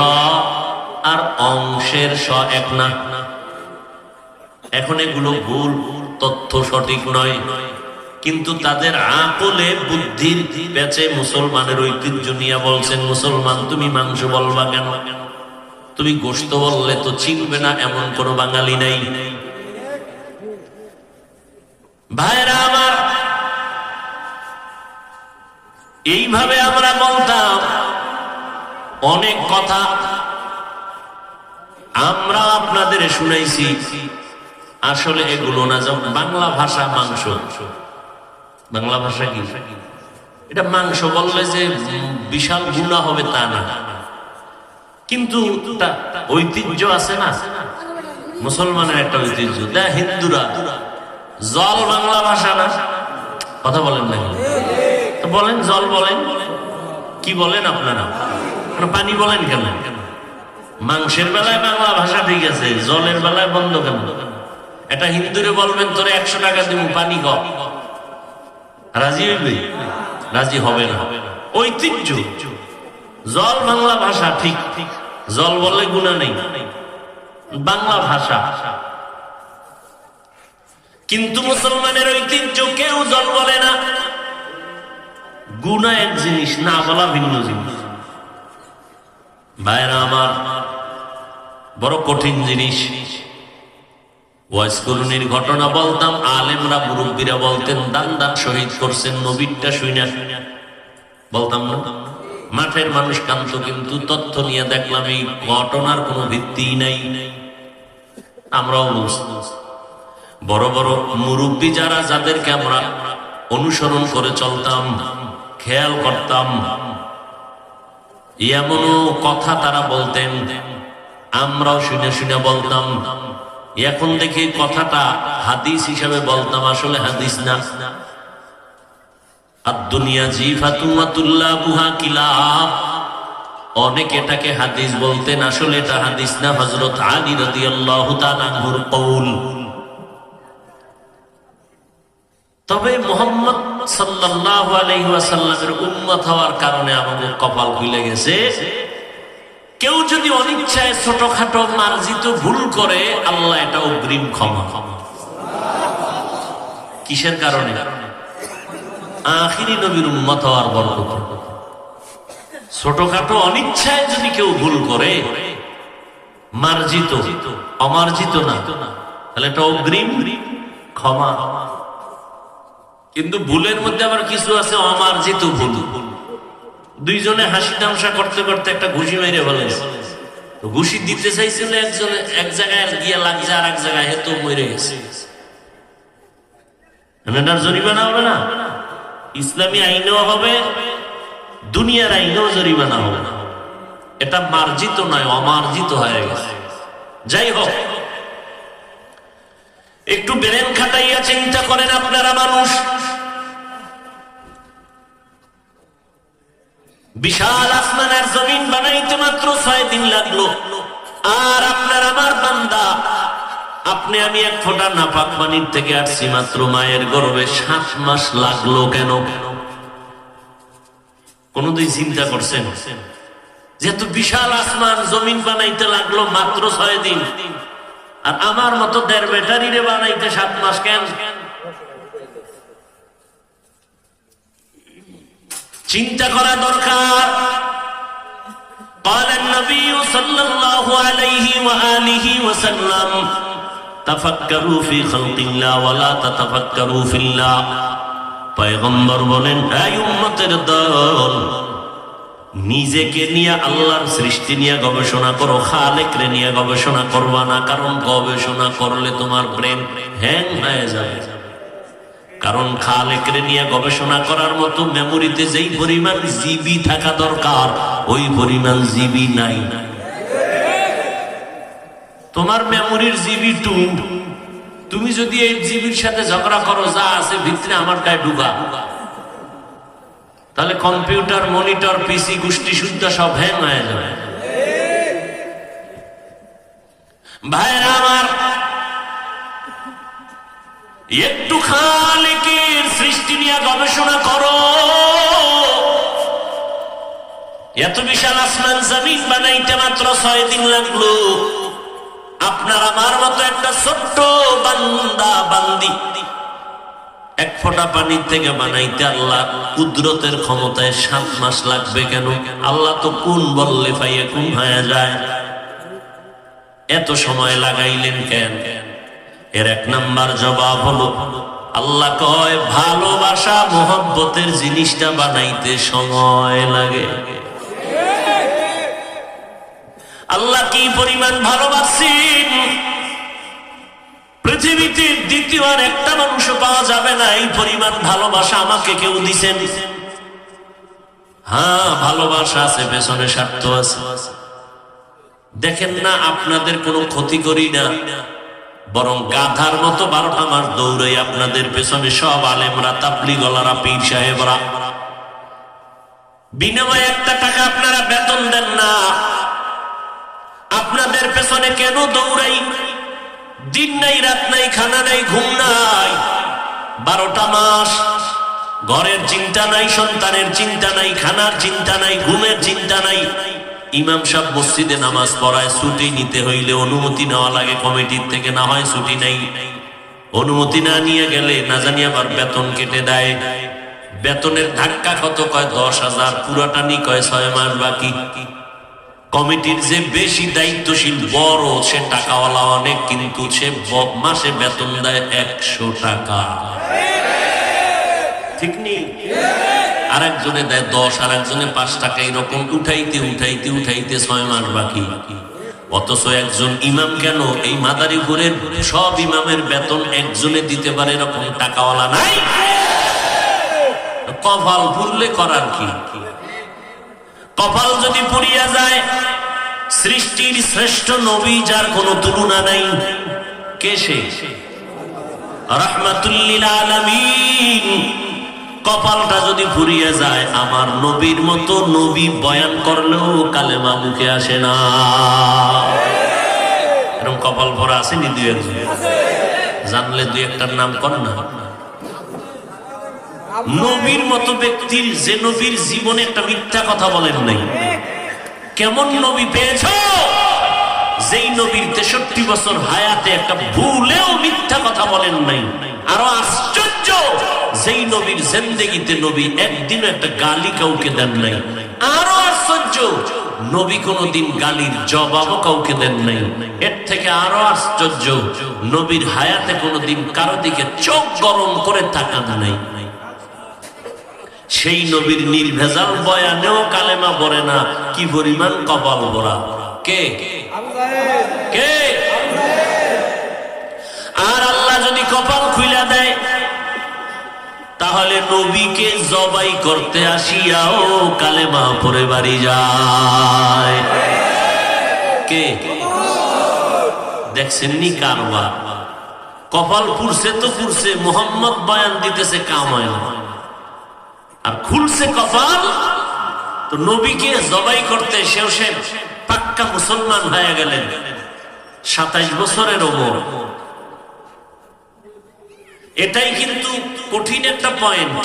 আর অংশের স এক না। এখন এগুলো ভুল, তথ্য সঠিক নয়। কিন্তু তাদের আকলে বুদ্ধির পেঁচে মুসলমানের ঐতিহ্য নিয়ে বলছেন, মুসলমান তুমি মাংস বলবা কেন? তুমি গোশত বললে তো চিনবে না, এমন কোন বাঙালি নাই। ভাইরা আমার, এইভাবে আমরা বলতাম অনেক কথা, আমরা আপনাদের শুনাইছি। আসলে এগুলো না, যেমন বাংলা ভাষা মাংস, বাংলা ভাষা কি এটা? মাংস বললে যে বিশাল গুনাহ হবে তা না, কিন্তু ঐতিহ্য আছে না, মুসলমানের একটা ঐতিহ্য। হিন্দুরা জল বাংলা ভাষা না, কথা বলেন না? তো বলেন জল বলেন, কি বলেন আপনারা? পানি বলেন কেন? মাংসের বেলায় বাংলা ভাষা ঠিক আছে, জলের বেলায় বন্ধ কেন? এটা হিন্দুরে বলবেন তোরে 100 টাকা দিব পানি গ, রাজি হইবে? রাজি হবে না। ঐতিহ্য, জল বাংলা ভাষা, ঠিক ঠিক, জল বললে গুনাহ নেই, বাংলা ভাষা। কিন্তু মুসলমানের ঐতিহ্য কেউ জল বলে না। গুনাহ এক জিনিস, না বলা ভিন্ন জিনিস। ভাইরা আমার, বড় কঠিন জিনিস। ওয়াইস করুনির ঘটনা বলতাম, আলেমরা মুরব্বীরা বলতেন দান দান শহীদ করছেন, নবীরটা শুইনা বলতাম না? মাঠের মানুষ কান্ত, কিন্তু তথ্য নিয়ে দেখলাম এই ঘটনার কোনো ভিত্তি নাই। আমরাও বড় বড় মুরব্বী যারা, যাদেরকে আমরা অনুসরণ করে চলতাম, খেয়াল করতাম, এমনও কথা তারা বলতেন, আমরাও শুনে শুনে বলতাম। এখন দেখি কথাটা হাদিস হিসাবে বলতাম, আসলে হাদিস না। আদ-দুনিয়া জিফাতুন ওয়া তুল্লাবুহা কিলাব, অনেক এটাকে হাদিস বলতেন, আসলে এটা হাদিস না। হযরত আলী রাদিয়াল্লাহু তাআলা আনহুর কওল। তবে মুহাম্মদ সাল্লাল্লাহু আলাইহি ওয়াসাল্লামের উম্মত হওয়ার কারণে আমাদের কপাল খুলে গেছে। কেউ যদি অনিচ্ছায় ছোটখাটো মার্জিত ভুল করে, আল্লাহ এটা অগ্রিম ক্ষমা। কিসের কারণে? আখিরি নবীর উম্মত হওয়ার বরকত। ছোটখাটো অনিচ্ছায় যদি কেউ ভুল করে, মার্জিত, অমার্জিত না, তাহলে এটা অগ্রিম ক্ষমা। কিন্তু ভুলের মধ্যে আবার কিছু আছে অমার্জিত ভুল। দুইজনে হাসি তামসা করতে করতে একটা ঘুষি মেরে বলে, ঘুষি দিতে চাইছিল একজনে, এক জায়গায় গিয়ে লাগছে আর এক জায়গায় হেতু মরে গেছে, এটার জরিমানা হবে না? ইসলামী আইনেও হবে, দুনিয়ার আইনেও জরিমানা হবে না। এটা মার্জিত নয়, অমার্জিত হয়ে গেছে। যাই হোক, একটু ব্রেন খাটাইয়া চিন্তা করেন আপনারা। মানুষ বিশাল আসমানের জমিন বানাইতে মাত্র 6 দিন লাগলো, আর আপনার আমার বান্দা, আপনি আমি 1 ফোঁটা নাপাক পানির থেকে আসছি, মাত্র মায়ের গর্ভে 7 মাস লাগলো কেন? কোনদিন চিন্তা করছেন? যেহেতু বিশাল আসমান জমিন বানাইতে লাগলো মাত্র 6 দিন, আর আমার মতো 1.5 ব্যাটারি রে বানাইতে 7 মাস কেন? চিন্তা করা দরকার। قال النبي صلى الله عليه وآله وسلم تفكروا في خلق الله ولا تتفكروا في الله। পয়গম্বর বলেন, এই উম্মতের দল, নিজেকে নিয়ে, আল্লাহর সৃষ্টি নিয়ে গবেষণা করো, খালেকরে নিয়ে গবেষণা করবা না। কারণ গবেষণা করলে তোমার ব্রেন হ্যাং হয়ে যাবে। কারণ খালেকরে নিয়ে গবেষণা করার মতো মেমোরিতে যেই পরিমাণ জিবি থাকা দরকার, ওই পরিমাণ জিবি নাই। তোমার মেমোরির জিবি 2, তুমি যদি 8 জিবির সাথে ঝগড়া করো, যা আছে ভিতরে আমারটাই ঢুকা, তাহলে কম্পিউটার, মনিটর, পিসি, গোষ্ঠী শুদ্ধ সব হ্যাং হয়ে যাবে। ভাইরা আমার, একটু খালেকের সৃষ্টি নিয়ে গবেষণা করো। এত বিশাল আসমান জমিন বানাইতে মাত্র 6 দিন লাগলো। আপনার আমার মতো একটা ছোট্ট বান্দা বান্দি 1 ফোঁটা পানির থেকে বানাইতে আল্লাহ কুদরতের ক্ষমতায় 7 মাস লাগবে কেন? আল্লাহ তো কোন বললে পাইয়ে কোন হয়ে যায়, এত সময় লাগাইলেন কেন? এর 1 নাম্বার জবাব হলো, আল্লাহ কয় ভালোবাসা মোহব্বতের জিনিসটা বানাইতে সময় লাগে। আল্লাহ কি পরিমাণ ভালোবাসেন, পৃথিবীতে দ্বিতীয় আর একটা মানুষ পাওয়া যাবে না এই পরিমাণ ভালোবাসা আমাকে কেউ দিছেন। হ্যাঁ, ভালোবাসা আছে, পেছনে স্বার্থ আছে। দেখেন না, আপনাদের কোনো ক্ষতি করি না, বরং গাধার মতো 12টা মাস দৌড়াই আপনাদের পেছনে। সব আলেমরা, তাবলীগওয়ালারা, পীর সাহেবরা, বিনিময়ে একটা টাকা আপনারা বেতন দেন না। আপনাদের পেছনে কেন দৌড়াই? দিন নাই, রাত নাই, খানা নাই, ঘুম নাই, 12টা মাস ঘরের চিন্তা নাই, সন্তানের চিন্তা নাই, খানার চিন্তা নাই, ঘুমের চিন্তা নাই। ইমাম সাহেব মসজিদে নামাজ পড়ায়, ছুটি নিতে হইলে অনুমতি নেওয়া লাগে কমিটির থেকে, না হয় ছুটি নাই। অনুমতি না নিয়ে গেলে না জানি আবার বেতন কেটে দেয়। বেতনের ধাক্কা কত কয় 10,000, পুরাটা নি কয় 6 মাস বাকি। কমিটির যে বেশি দায়িত্বশীল বড়, সে টাকাওয়ালা অনেক, কিন্তু সে মাসে বেতন দেয় 100 টাকা, ঠিক নেই? আর একজনে দেয় 10, আর একজনে 5 টাকা, এরকম উঠাইতে উঠাইতে উঠাইতে 6 মাস বাকি। অথচ একজন ইমাম কেন, এই মাদারীপুরের সব ইমামের বেতন একজনে দিতে পারে, এরকম টাকাওয়ালা নাই। কপাল পুরলে করার কি? কপাল যদি পুড়িয়া যায়, সৃষ্টির শ্রেষ্ঠ নবী যার কোনো তুলনা নাই, কে সে? রাহমাতুল লিল আলামিন। কপালটা যদি পুড়িয়া যায়, আমার নবীর মতো নবী বয়ান করলেও কালেমা মুখে আসে না। এরকম কপাল ভরা আসেনি? 2-1 জানলে 2-1টার নাম কর না। নবীর মতো ব্যক্তির, যে নবীর জীবনে একটা মিথ্যা কথা বলেন নাই। কেমন নবী পেয়েছ? যেই নবীর 63 বছর হায়াতে একটা ভুলেও মিথ্যা কথা বলেন নাই। আরো আশ্চর্য, যেই নবীর জিন্দেগিতে নবী একদিনও একটা গালি কাউকে দেন নাই। আরো আশ্চর্য, নবী কোনদিন গালির জবাবও কাউকে দেন নাই। এর থেকে আরো আশ্চর্য, নবীর হায়াতে কোনদিন কারো দিকে চোখ গরম করে তাকান নাই। সেই নবীর নির্ভেজাল বয়ানেও কালেমা পড়ে না, কি পরিমাণ কপাল ভরা। কে কে? আর আল্লাহ যদি কপাল খুইলা দেয়, তাহলে নবীকে জবাই করতে আসিয়াও কালেমা পড়ে বাড়ি যায়। কে? দেখছেন নি কারবা? কপাল পুরছে তো পুরছে, মোহাম্মদ বয়ান দিতেছে কামায়, আর খুলছে কপাল তো নবীকে জবাই করতে সেও সে পাক্কা মুসলমান হয়ে গেলেন। 27 বছরের ওমর। এটাই কিন্তু কঠিন একটা পয়েন্ট।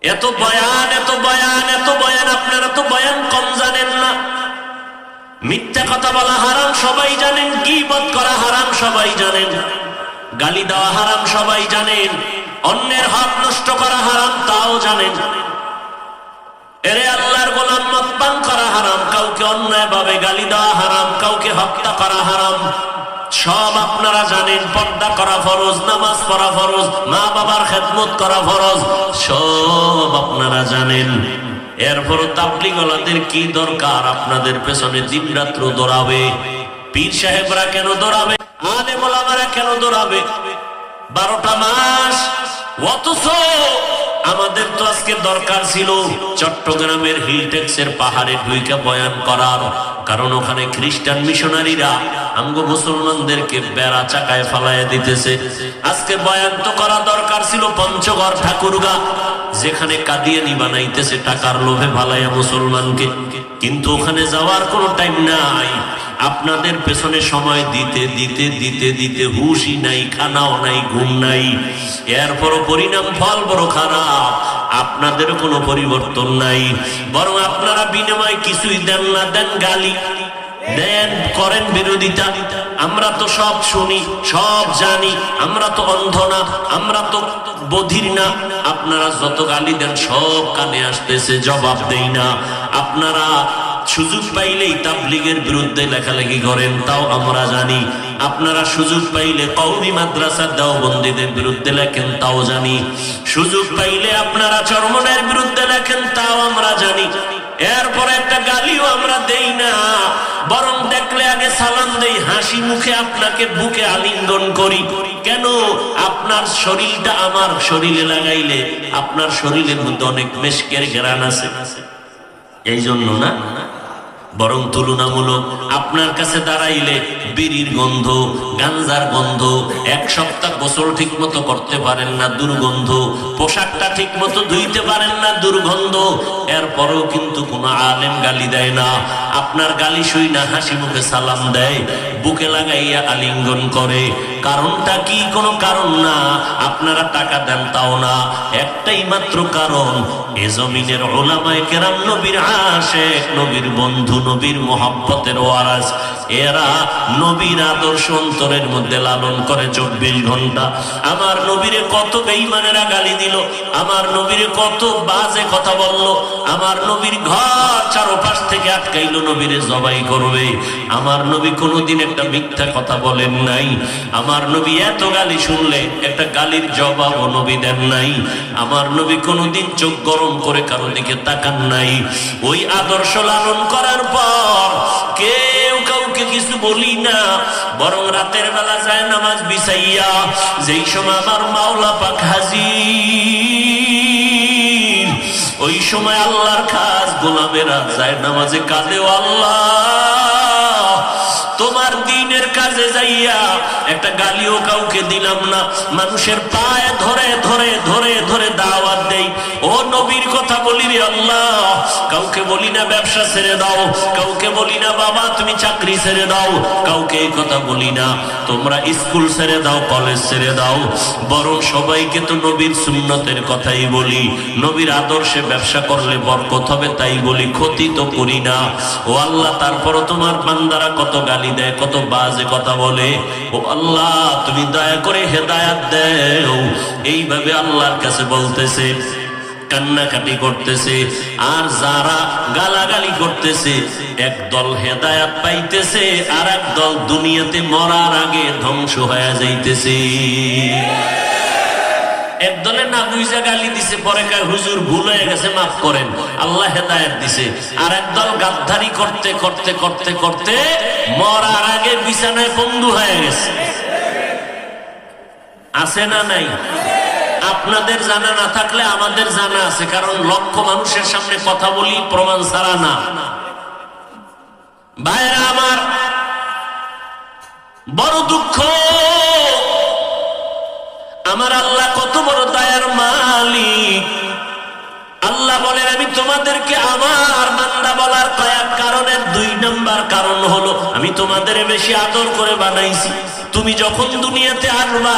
এত বয়ান, এত বয়ান, এত বয়ান, আপনারা তো বয়ান কম জানেন না। মিথ্যা কথা বলা হারাম সবাই জানেন, গীবত করা হারাম সবাই জানেন, গালি দেওয়া হারাম সবাই জানেন, অন্যের হক নষ্ট করা হারাম তাও জানেন। এরে আল্লাহর গোলাম, মদ পান করা হারাম, কাউকে অন্যায় ভাবে গালি দেওয়া হারাম, কাউকে হত্যা করা হারাম, সব আপনারা জানেন। পর্দা করা ফরজ, নামাজ পড়া ফরজ, মা বাবার খেদমত করা ফরজ, সব আপনারা জানেন। এরপরও তাবলীগওয়ালাদের কি দরকার আপনাদের পেছনে দিন রাত্র দৌড়াবে? পীর সাহেবরা কেন দৌড়াবে? আলেম ওলামারা কেন দৌড়াবে? 12টা মাস। অথচ আমাদের তো আজকে দরকার ছিল চট্টগ্রামের হিলটেক্সের পাহাড়ে ঢুইকা বয়ান করার, কারণ ওখানে খ্রিস্টান মিশনারিরা আমগো মুসলমানদেরকে বেড়া চাকায় ফালাইয়া দিতেছে। আজকে বয়ান তো করা দরকার ছিল পঞ্চগড় ঠাকুরগা, যেখানে কাদিয়ানি বানাইতেছে টাকার লোভে ফালাইয়া মুসলমানকে, কিন্তু ওখানে যাওয়ার কোনো টাইম নাই। আপনাদের পেছনে সময় দিতে দিতে দিতে দিতে হুশই নাই, খানাও নাই, ঘুম নাই। এরপরও পরিণাম ফল বড় খারাপ। আপনাদের কোনো পরিবর্তন নাই, বরং আপনারা বিনিময় কিছুই দেন না, দেন গালি, দেন করেন বিরোধিতা। আমরা তো সব শুনি, সব জানি, আমরা তো অন্ধ না, আমরা তো বধির না। আপনারা যত গালি দেন সব কানে আসতেছে, জবাব দেই না। আপনারা সুযোগ পাইলেই তাবলীগের বিরুদ্ধে লেখালেখি করেন, তাও আমরা জানি। আপনারা সুযোগ পাইলে কওমি মাদ্রাসা দেওবন্দীদের বিরুদ্ধে লেখেন, তাও জানি। সুযোগ পাইলে আপনারা চরমনের বিরুদ্ধে লেখেন, তাও আমরা জানি। এরপর একটা গালিও আমরা দেই না, বরং দেখলে আগে সালাম দেই, হাসি মুখে আপনাকে বুকে আলিঙ্গন করি। কেন? আপনার শরীরটা আমার শরীরে লাগাইলে আপনার শরীরের মধ্যে অনেক মেশকের ঘ্রাণ আছে, এই জন্য না? বরং তুলনামূলক আপনার কাছে দাঁড়াইলে বিড়ির গন্ধ, গাঞ্জার গন্ধ, এক সপ্তাহ গোসল ঠিক মতো করতে পারেন না, দুর্গন্ধ, পোশাকটা ঠিক মতো ধুইতে পারেন না, দুর্গন্ধ, এরপরেও কিন্তু কোনো আলেম গালি দেয় না। আপনার গালি শুই না হাসি মুখে সালাম দেয়, বুকে লাগাইয়া আলিঙ্গন করে। কারণটা কি? কোনো কারণ না। আপনারা টাকা দেন তাও না, একটাই মাত্র কারণ, এ জমিনের উলামায়ে কেরাম নবীর আশিক, নবীর বন্ধু, নবীর মোহাব্বতের ওয়ারাস। এরা নবীর আদর্শ অন্তরের মধ্যে লালন করে 24 ঘন্টা। আমার নবীরে কত বেঈমানেরা গালি দিল, আমার নবীরে কত বাজে কথা বলল, আমার নবীর ঘর চারপাশ থেকে আটকাইলো নবীরে জবাই করবে। আমার নবী কোনোদিন একটা মিথ্যা কথা বলেন নাই। আমার নবী এত গালি শুনলে একটা গালির জবাবও নবী দেন নাই। আমার নবী কোনোদিন চোখ গরম করে কারো দিকে তাকান নাই। ওই আদর্শ লালন করার পর কেউ কাউকে কিছু বলি না, বরং রাতের বেলা যায় নামাজ বিছাইয়া, যেই সময় আমার মাওলা পাক হাজির, ওই সময় আল্লাহর খাস গোলামেরা যায় নামাজে কাঁদে, আল্লাহ তোমার দ্বীনের কাজে যাইয়া একটা গালিও কাউকে দিলাম না, মানুষের পায়ে ধরে ধরে ধরে ধরে দাওয়াত দেই, ও নবীর কথা বলি রে আল্লাহ। কাউকে বলি না ব্যবসা ছেড়ে দাও, কাউকে বলি না বাবা তুমি চাকরি ছেড়ে দাও, কাউকে এই কথা বলি না তোমরা স্কুল ছেড়ে দাও, কলেজ ছেড়ে দাও, বরং সবাইকে তো নবীর সুন্নতের কথাই বলি। নবীর আদর্শে ব্যবসা করলে বরকত হবে তাই বলি, ক্ষতি তো করি না। ও আল্লাহ, তারপরও তোমার বান্দারা কত গালি দেয়, কত বাজে কথা বলে, ও আল্লাহ তুমি দয়া করে হেদায়াত দেও। এইভাবে আল্লাহর কাছে বলতেছে, কান্নাকাটি করতেছে। আর যারা গালাগালি করতেছে, একদল হেদায়াত পাইতেছে, আর একদল দুনিয়াতে মরার আগে ধ্বংস হয়ে যাইতেছে। একদলে না বুঝা গালি দিছে, পরে কয় হুজুর ভুল হয়ে গেছে মাফ করেন, আল্লাহ হেদায়েত দিছে। আর একদল গাদ্দারি করতে করতে করতে করতে মরার আগে বিছানায় বন্ধু হয়ে গেছে। আছে না নাই? আপনাদের জানা না থাকলে আমাদের জানা আছে, কারণ লক্ষ মানুষের সামনে কথা বলি প্রমাণ ছাড়া না। ভাইরা আমার, বড় দুঃখ, আমার আল্লাহ কত বড় দয়ার মালিক। আল্লাহ বলেন আমি তোমাদেরকে আমার বান্দা বলার কয়েক কারণের 2 নম্বর কারণ হলো আমি তোমাদের বেশি আদর করে বানাইছি। তুমি যখন দুনিয়াতে আসবা,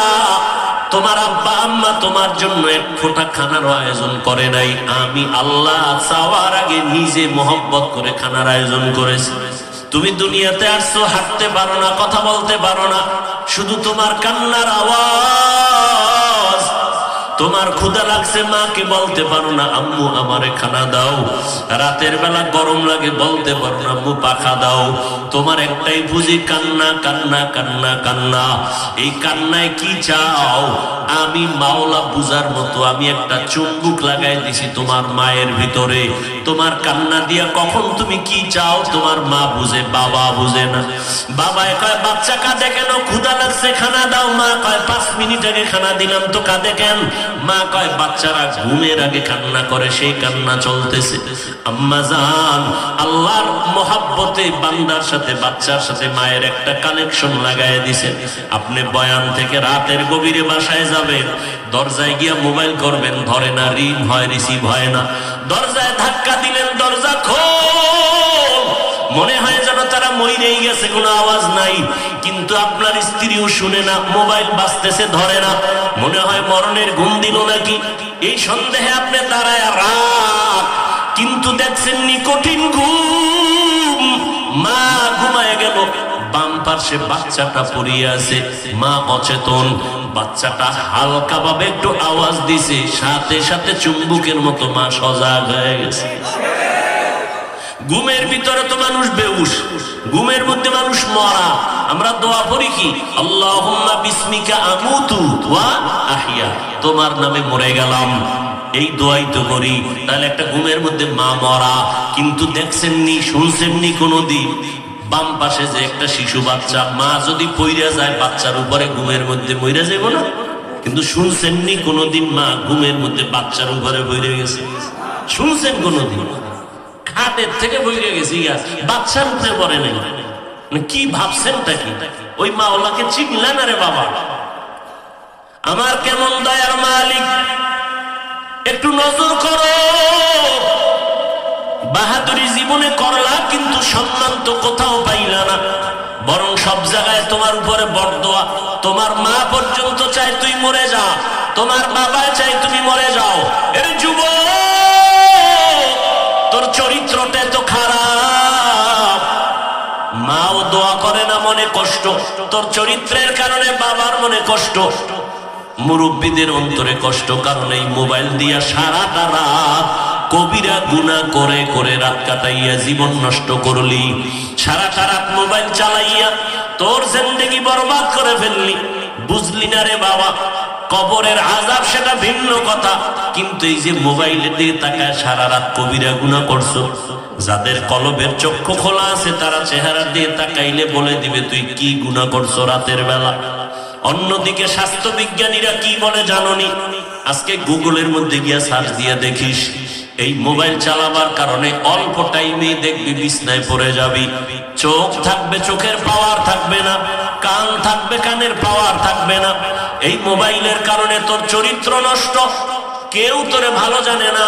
তোমার আব্বা আম্মা তোমার জন্য এক ফোঁটা খানার আয়োজন করে নাই, আমি আল্লাহ চাওয়ার আগে নিজে মোহব্বত করে খানার আয়োজন করেছি। তুমি দুনিয়াতে আসছো, হাঁটতে পারো না, কথা বলতে পারো না, শুধু তোমার কান্নার আওয়াজ। তোমার ক্ষুধা লাগছে, মাকে বলতে পারো না আম্মু আমারে খানা দাও। রাতের বেলা গরম লাগে, বলতে পারো না আম্মু পাখা দাও। তোমার একটাই বুঝি কান্না কান্না কান্না কান্না। এই কান্নায় কি চাও? আমি মাওলা বুঝার মতো আমি একটা চুম্বুক লাগাই দিছি তোমার মায়ের ভিতরে। তোমার কান্না দিয়া কখন তুমি কি চাও তোমার মা বুঝে, বাবা বুঝে না। বাবা কয় বাচ্চা কাঁদে কেন? ক্ষুধা লাগছে খানা দাও। মা কয় 5 মিনিট আগে খানা দিলাম তো কাঁদে কেন? মা কয় বাচ্চারা ঘুমের আগে কান্না করে, সেই কান্না চলতেছে। আম্মা জান, আল্লাহর মহব্বতে বান্দার সাথে বাচ্চার সাথে মায়ের একটা কানেকশন লাগায় দিছে। আপনি বয়ান থেকে রাতের গভীরে বাসায় যাবেন, দরজায় গিয়া মোবাইল করবেন, ধরে না, রিং হয়, রিসিভ হয় না। দরজায় ধাক্কা দিলেন, দরজা খোল, মনে হয় যেন তারা মইরেই গেছে, কোনো আওয়াজ নাই। কিন্তু আপনার স্ত্রীও শুনে না, মোবাইল বাজতেছে, ধরে না, মনে হয় মরণের ঘুম দিল নাকি। এই সন্দেহে আপনি দাঁড়ায় রাত, কিন্তু দেখছেন নি কঠিন ঘুম। মা ঘুমায় গেল, বাম পাশে বাচ্চাটা পড়িয়ে আছে, মা অচেতন। বাচ্চাটা হালকা ভাবে একটু আওয়াজ দিছে, সাথে সাথে চুম্বুকের মতো মা সজাগ হয়ে গেছে। ঘুমের ভিতরে তো মানুষ বেহুশ, ঘুমের মধ্যে মানুষ মরা। আমরা দোয়া করি কি? আল্লাহুম্মা বিসমিকা আমুতু ওয়া আহইয়া, তোমার নামে মরে গেলাম, এই দোয়াই তো করি। তাহলে একটা ঘুমের মধ্যে মা মরা, কিন্তু দেখছেন নি, শুনছেন নি কোনদিন বাম পাশে যে একটা শিশু বাচ্চা, মা যদি পইরা যায় বাচ্চার উপরে, ঘুমের মধ্যে মইরা যাব না? কিন্তু শুনছেন নি কোনদিন মা ঘুমের মধ্যে বাচ্চার উপরে পইরা গেছে? শুনছেন কোনদিন? খাট হাতের থেকে বইরে গেছি গা, বাচ্চার উপরে পড়ে নেই। কি ভাবছেন তা কি? ওই মাওলাকে চিনলা না রে বাবা? আমার কেমন দয়ার মালিক, একটু নজর করো। বাহাদুরি জীবনে করলা, কিন্তু সম্মান তো কোথাও পাইলা না, বরং সব জায়গায় তোমার উপরে বরদোয়া। তোমার মা পর্যন্ত চায় তুই মরে যা, তোমার বাবা চায় তুমি মরে যাও। এর যুবক, তোর চরিত্রটা তো খারাপ। মাও দোয়া করে না, মনে কষ্ট। তোর চরিত্রের কারণে বাবার মনে কষ্ট, মুরব্বীদের অন্তরে কষ্ট। কারণ এই মোবাইল দিয়া সারাটা রাত কবিরা গুনাহ করে করে রাত কাটাইয়া জীবন নষ্ট করলি। সারাটা রাত মোবাইল চালাইয়া তোর জিন্দেগি বরবাদ করে ফেললি। বুঝলি না রে বাবা? কবরের আযাব সেটা ভিন্ন কথা, কিন্তু এই যে মোবাইলের দিকে তাকায় সারা রাত কবিরা গুনাহ করছো। যাদের কলবের চক্ষু খোলা আছে তারা চেহারা দিয়ে তাকাইলে বলে দিবে তুই কি গুনাহ করছো রাতের বেলা। অন্যদিকে স্বাস্থ্য বিজ্ঞানীরা কি বলে জানোনি? আজকে গুগলের মধ্যে গিয়া সার্চ দিয়া দেখিস, এই মোবাইল চালাবার কারণে অল্প টাইমে দেখবি বিছনায় পড়ে যাবি। চোখ থাকবে, চোখের পাওয়ার থাকবে না। কান থাকবে, কানের পাওয়ার থাকবে না। এই মোবাইলের কারণে তোর চরিত্র নষ্ট। কেউ তোরে ভালো জানে না,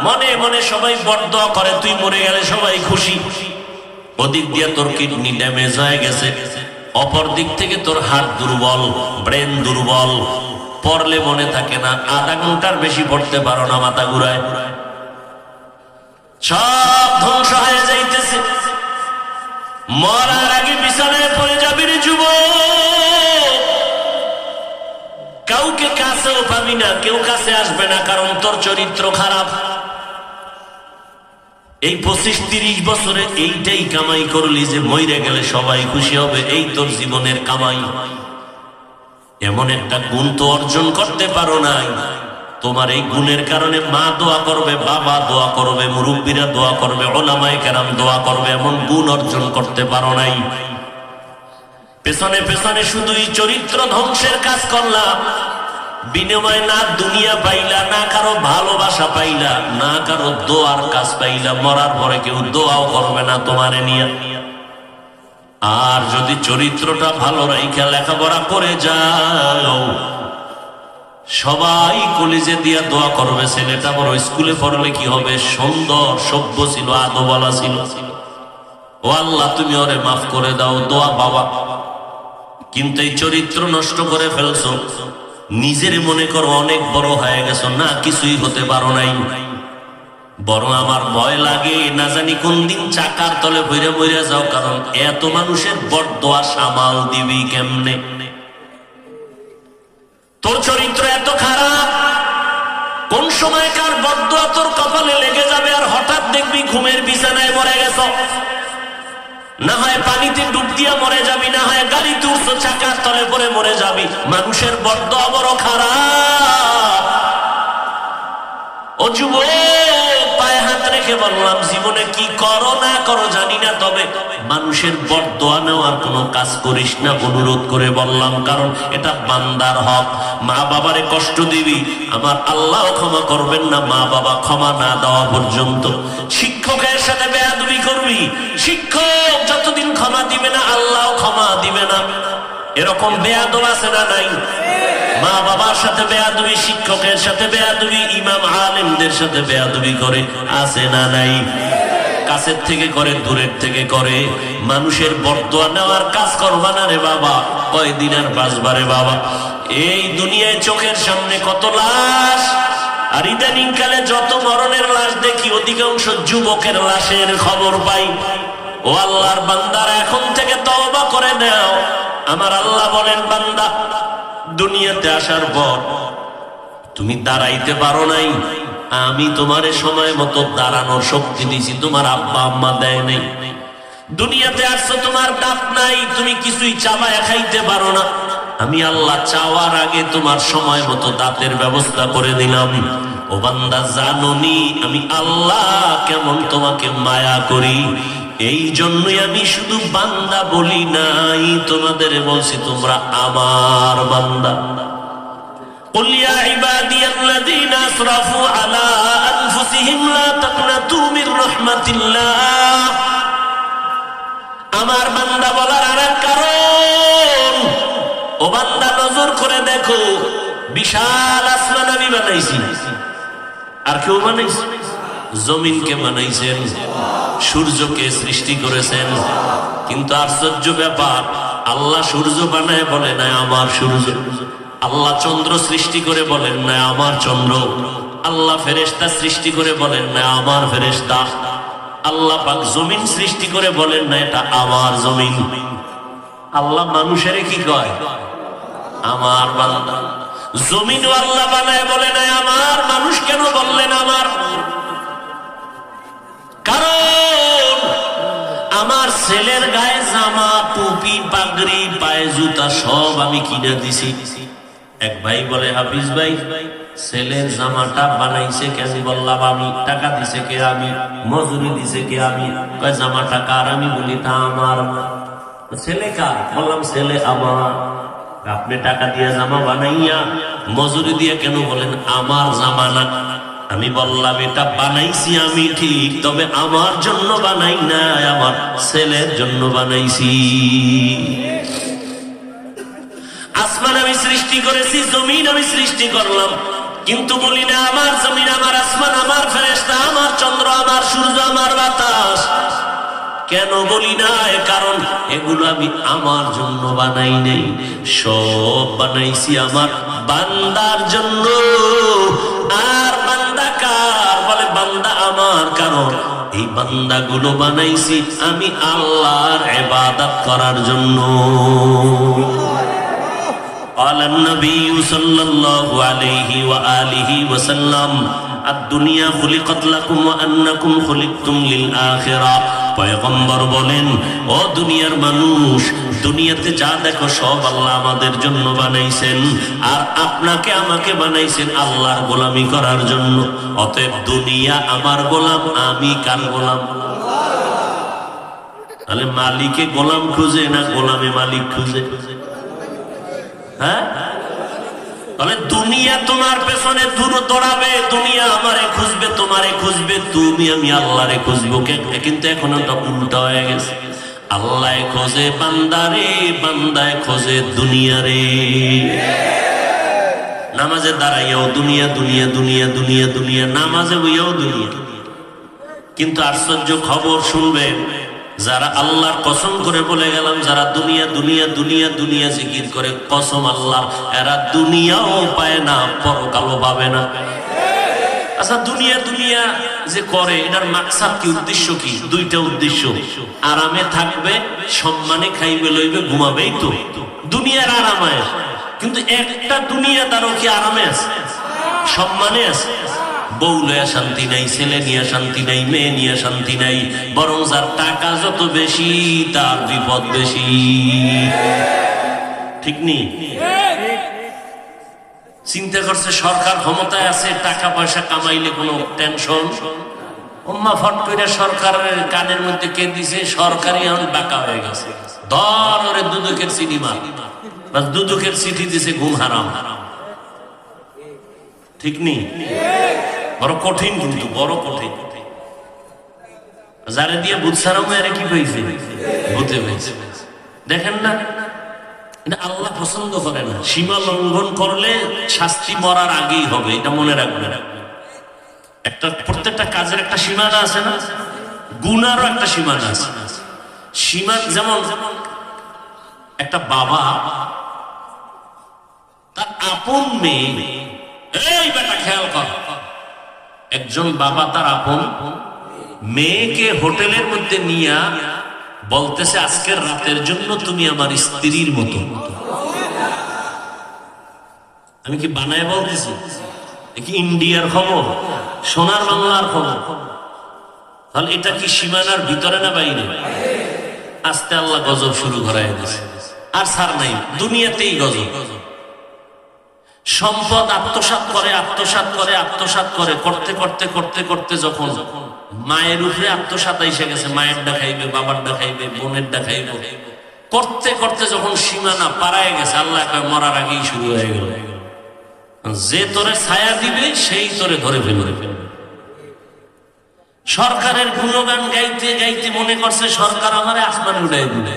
মনে মনে সবাই বরদোয়া করে, তুই মরে গেলে সবাই খুশি। ওদিক দিয়া তোর কিডনি ড্যামেজ হয়ে গেছে, অপর দিক থেকে তোর হার্ট দুর্বল, ব্রেন দুর্বল, পড়লে মনে থাকে না, আধা ঘন্টার বেশি পড়তে পারো না, মাথা ঘুরায়। সব ধ্বংস হয়ে যাইতেছে। মরার আগে বিছানায় পড়ে যাবি রে যুবক। কাউকে কাছেও পাবি না, কেউ কাছে আসবে না, কারণ তোর চরিত্র খারাপ। এই 25-30 বছরে এইটাই কামাই করলি যে মইরে গেলে সবাই খুশি হবে, এই তোর জীবনের কামাই। এমন একটা গুণ তো অর্জন করতে পারো নাই। তোমার এই গুণের কারণে মা দোয়া করবে, বাবা দোয়া করবে, মুরব্বীরা দোয়া করবে, উলামায়ে কেরাম দোয়া করবে, এমন গুণ অর্জন করতে পারো নাই। পেছনে পেছনে শুধুই চরিত্র ধ্বংসের কাজ করলাম। বিনিময় না দুনিয়া পাইলা, না কারো ভালোবাসা পাইলা, না কারো দোয়ার কাজ পাইলা। মরার পরে কেউ দোয়াও করবে না তোমারে নিয়ে। আর যদি চরিত্রটা ভালো রাইখা লেখাপড়া করে যাও, সবাই কলেজে দিয়া দোয়া করবে, ছেলেটা বড় স্কুলে পড়লে কি হবে, সুন্দর সভ্য ছিল, আদবওয়ালা ছিল, ও আল্লাহ তুমি ওরে মাফ করে দাও, দোয়া বাবা। কিন্তু এই চরিত্র নষ্ট করে ফেলছো, নিজের মনে করো অনেক বড় হয়ে গেছো, না কিছুই হতে পারো নাই। বরং আমার ভয় লাগে, না জানি কোন দিন চাকার তলে বইরে বইরে যাও, কারণ এত মানুষের বরদোয়া সামাল দিবি কেমনে? তোর চরিত্র এত খারাপ, কোন সময় কার বরদোয়া তোর কপালে লেগে যাবে, আর হঠাৎ দেখবি ঘুমের বিছানায় মরে গেছ। না হয় পানিতে ডুব দিয়া মরে যাবি, না হয় গাড়িতে উঠছো চাকার তলে পরে মরে যাবি। মানুষের বরদোয়া বড় খারাপ। ও যুবক, পায়ে হাত রেখে বললাম, জীবনে কি করো না করো জানি না, তবে মানুষের বরদোয়া নেওয়ার কোনো কাজ করিস না, অনুরোধ করে বললাম। কারণ এটা বান্দার হক। মা বাবারে কষ্ট দিবি, আমার আল্লাহ ক্ষমা করবেন না মা বাবা ক্ষমা না দেওয়া পর্যন্ত। শিক্ষকের সাথে বেয়াদবি করবি, শিক্ষক যতদিন ক্ষমা দিবে না আল্লাহ ক্ষমা দিবে না। এরকম বেয়াদব আছে না নাই? মা বাবার সাথে বেয়াদবি, শিক্ষকের সাথে বেয়াদবি, ইমাম আলেমদের সাথে বেয়াদবি করে, আছে না নাই? কাছের থেকে করে, দূরের থেকে করে। মানুষের বরদোয়া নেওয়ার কাজ করবা না রে বাবা, কয়দিন আর বাঁচবা রে বাবা? এই দুনিয়ায় চোখের সামনে কত লাশ, আর ইদানিং কালে যত মরণের লাশ দেখি, অধিকাংশ যুবকের লাশের খবর পাই। ও আল্লাহর বান্দারা, এখন থেকে তওবা করে নাও। আমার আল্লাহ বলেন, বান্দা দুনিয়াতে আসার পর তুমি দাঁড়াইতে পারো নাই, আমি তোমারে সময় মতো দাঁড়ানোর শক্তি দিয়েছি, তোমার আব্বা আম্মা দেয় নাই। দুনিয়াতে আসছো, তোমার দাঁত নাই, তুমি কিছুই চাবায় খাইতে পারো না, আমি আল্লাহ চাওয়ার আগে তোমার সময় মতো দাঁতের ব্যবস্থা করে দিলাম। ও বান্দা, জানোনি আমি আল্লাহ কেমন তোমাকে মায়া করি? এই জন্যই আমি শুধু বান্দা বলি নাই, তোমাদের বলছি তোমরা আমার বান্দা। قل يا عبادي الذين أسرفوا على أنفسهم لا تقنطوا من رحمة الله। আমার বান্দা বলার আরেক কারণ, ও বান্দা নজর করে দেখো, বিশাল আসমান আমি বানাইছি, আর কেউ বানাইছে? জমিনকে বানাইছেন, সূর্যকে সৃষ্টি করেছেন, কিন্তু আশ্চর্য ব্যাপার, আল্লাহ সূর্য বানায় বলে না আমার সূর্য, আল্লাহ চন্দ্র সৃষ্টি করে বলেন না আমার চন্দ্র, আল্লাহ ফেরেশতা সৃষ্টি করে বলেন না আমার ফেরেশতা, আল্লাহ পাক জমিন সৃষ্টি করে বলেন না এটা আমার জমিন। আল্লাহ মানুষের কি কয়? আমার বান্দা। জমিনও আল্লাহ বানায় বলে না আমার, মানুষ কেন বললেন আমার? কারণ আমার ছেলের গায়ে জামা, টুপি, পাগড়ি, পায়ে জুতা সব আমি কিনে দিছি। এক ভাই বলে, হাফিজ ভাই ছেলের জামাটা বানাইছে কে? আমি বললাম আমি। টাকা দিছে কে? আমি। মজুরি দিছে কে? আমি। কয় জামাটা কার? আমি বলি তা আমার। ছেলে কার? বললাম ছেলে আমার। আপনি টাকা দিয়ে জামা বানাইয়া মজুরি দিয়ে কেন বলেন আমার জামা না? আমি বললাম এটা বানাইছি আমি ঠিক, তবে আমার জন্য বানাই না, আমার ছেলের জন্য বানাইছি। আসমান আমি সৃষ্টি করেছি, জমিন আমি সৃষ্টি করলাম, কিন্তু বলি না আমার জমিন, আমার আসমান, আমার ফেরেশতা, আমার চন্দ্র, আমার সূর্য, আমার বাতাস। কেন বলি না? কারণ এগুলো আমি আমার জন্য বানাই নাই, সব বানাইছি আমার বান্দার জন্য। আর বান্দা কার? বলে বান্দা আমার। কারণ এই বান্দাগুলো বানাইছি আমি আল্লাহর ইবাদত করার জন্য। قال النبي صلى الله عليه وآله وسلم الدنيا خلقت لكم وأنكم خلقتم للآخرة। পয়গম্বর বলেন, ও দুনিয়ার মানুষ, দুনিয়াতে যা দেখো সব আল্লাহ আমাদের জন্য বানাইছেন, আর আপনাকে আমাকে বানাইছেন আল্লাহর গোলামি করার জন্য। অতএব দুনিয়া আমার গোলাম, আমি কার গোলাম? তাহলে মালিকে গোলাম খুঁজে না গোলামে মালিক খুঁজে? হ্যাঁ, তাহলে দুনিয়া তোমার পেছনে দৌড়াবে, দুনিয়া আমারে খুঁজবে, তোমারে খুঁজবে, তুমি আমি আল্লাহরে খুঁজবো। কিন্তু এখন ওটা উল্টা হয়ে গেছে, আল্লাহ খোঁজে বান্দারে, বান্দায় খোঁজে দুনিয়ারে। নামাজে দাঁড়াইয়াও দুনিয়া, দুনিয়া, দুনিয়া, দুনিয়া, দুনিয়া, নামাজে বইয়াও দুনিয়া। কিন্তু আশ্চর্য খবর শুনবেন, যারা আল্লাহর কসম করে বলে গেলাম, যারা দুনিয়া দুনিয়া দুনিয়া দুনিয়া জিকির করে, কসম আল্লাহর, এরা দুনিয়াও পায় না, পরকালও পাবে না। আচ্ছা, দুনিয়া দুনিয়া যে করে, এটার মাকসাদ কি, উদ্দেশ্য কি? দুইটা উদ্দেশ্য। আরামে থাকবে, সম্মানে খাইবে লইবে, ঘুমাবেই তো দুনিয়ার আরামায়। কিন্তু একটা দুনিয়াদারও কি আরামে আছে, সম্মানে আছে? বউ লইয়া শান্তি নাই, ছেলে নিয়ে শান্তি নাই, মেয়ে নিয়ে শান্তি নাই। বরং যার টাকা যত বেশি তার বিপদ বেশি। ঠিক নেই? চিন্তা করছে সরকার ক্ষমতায় আছে, টাকা পয়সা কামাইলে কোনো টেনশন। ওম্মা ফট করে সরকারের কানের মধ্যে কে দিছে, সরকারই এখন বাঁকা হয়ে গেছে। ধর ওরে দুদকের চিঠি মার, দুদকের চিঠি দিছে ঘুম হারাম। ঠিক নেই? বড় কঠিন, কিন্তু বড় কঠিন। যারে দিয়ে ভূত সারাম, এরা কি পেয়েছে? ভূতে পেয়েছে। দেখেন না, এটা আল্লাহ পছন্দ করে না। সীমা লঙ্ঘন করলে শাস্তি মরার আগেই হবে, এটা মনে রাখবেন। একটা প্রত্যেকটা কাজের একটা সীমানা আছে না, গুনারও একটা সীমানা আছে। সীমা যেমন একটা বাবা তার আপন মেয়ে, এই বেটা খেয়াল কর, একজন বাবা তার আপন মেয়েকে হোটেলের মধ্যে নিয়ে বলতেছে আজকের রাতের জন্য তুমি আমার স্ত্রীর মতো। আমি কি বানায় বলতেছি? কি ইন্ডিয়ার খবর, সোনার বাংলার খবর? তাহলে এটা কি সীমানার ভিতরে না বাইরে? আস্তে আল্লাহ গজব শুরু করায় দিয়েছে, আর ছাড় নাই, দুনিয়াতেই গজব। সম্পদ আত্মসাৎ করে, আত্মসাৎ করে, আত্মসাৎ করে, করতে করতে করতে করতে যখন মায়ের উপরে আত্মসাৎ এসে গেছে, মায়ের দেখাইবে, বাবার দেখাইবে, বোনের দেখাইবে, করতে করতে যখন সীমানা পারায় গেছে, আল্লাহ মরার আগেই শুরু হয়ে গেল। যে তোরে ছায়া দিবে সেই তোরে ধরে ফেলবে। সরকারের গুণগান গাইতে গাইতে মনে করছে সরকার আমারে আসমান উড়াই দিবে,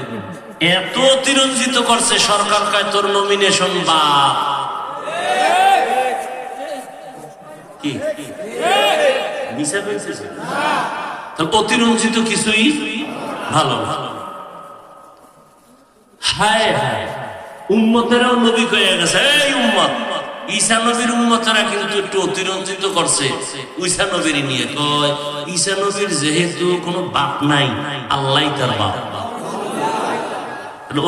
এত অতিরঞ্জিত করছে সরকার কয় তোর নমিনেশন বা কি অতিরঞ্জিত কিছুই ভালো ভালো। হায় হায়, উম্মতেরাও নবী কয়ে গেছে এই উম্মত, ঈসা নবীর উম্মতেরা কিন্তু একটু অতিরঞ্জিত করছে ঈসা নবীর নিয়ে। কয় ঈসা নবীর যেহেতু কোনো বাপ নাই, আল্লাহ তার বাপ,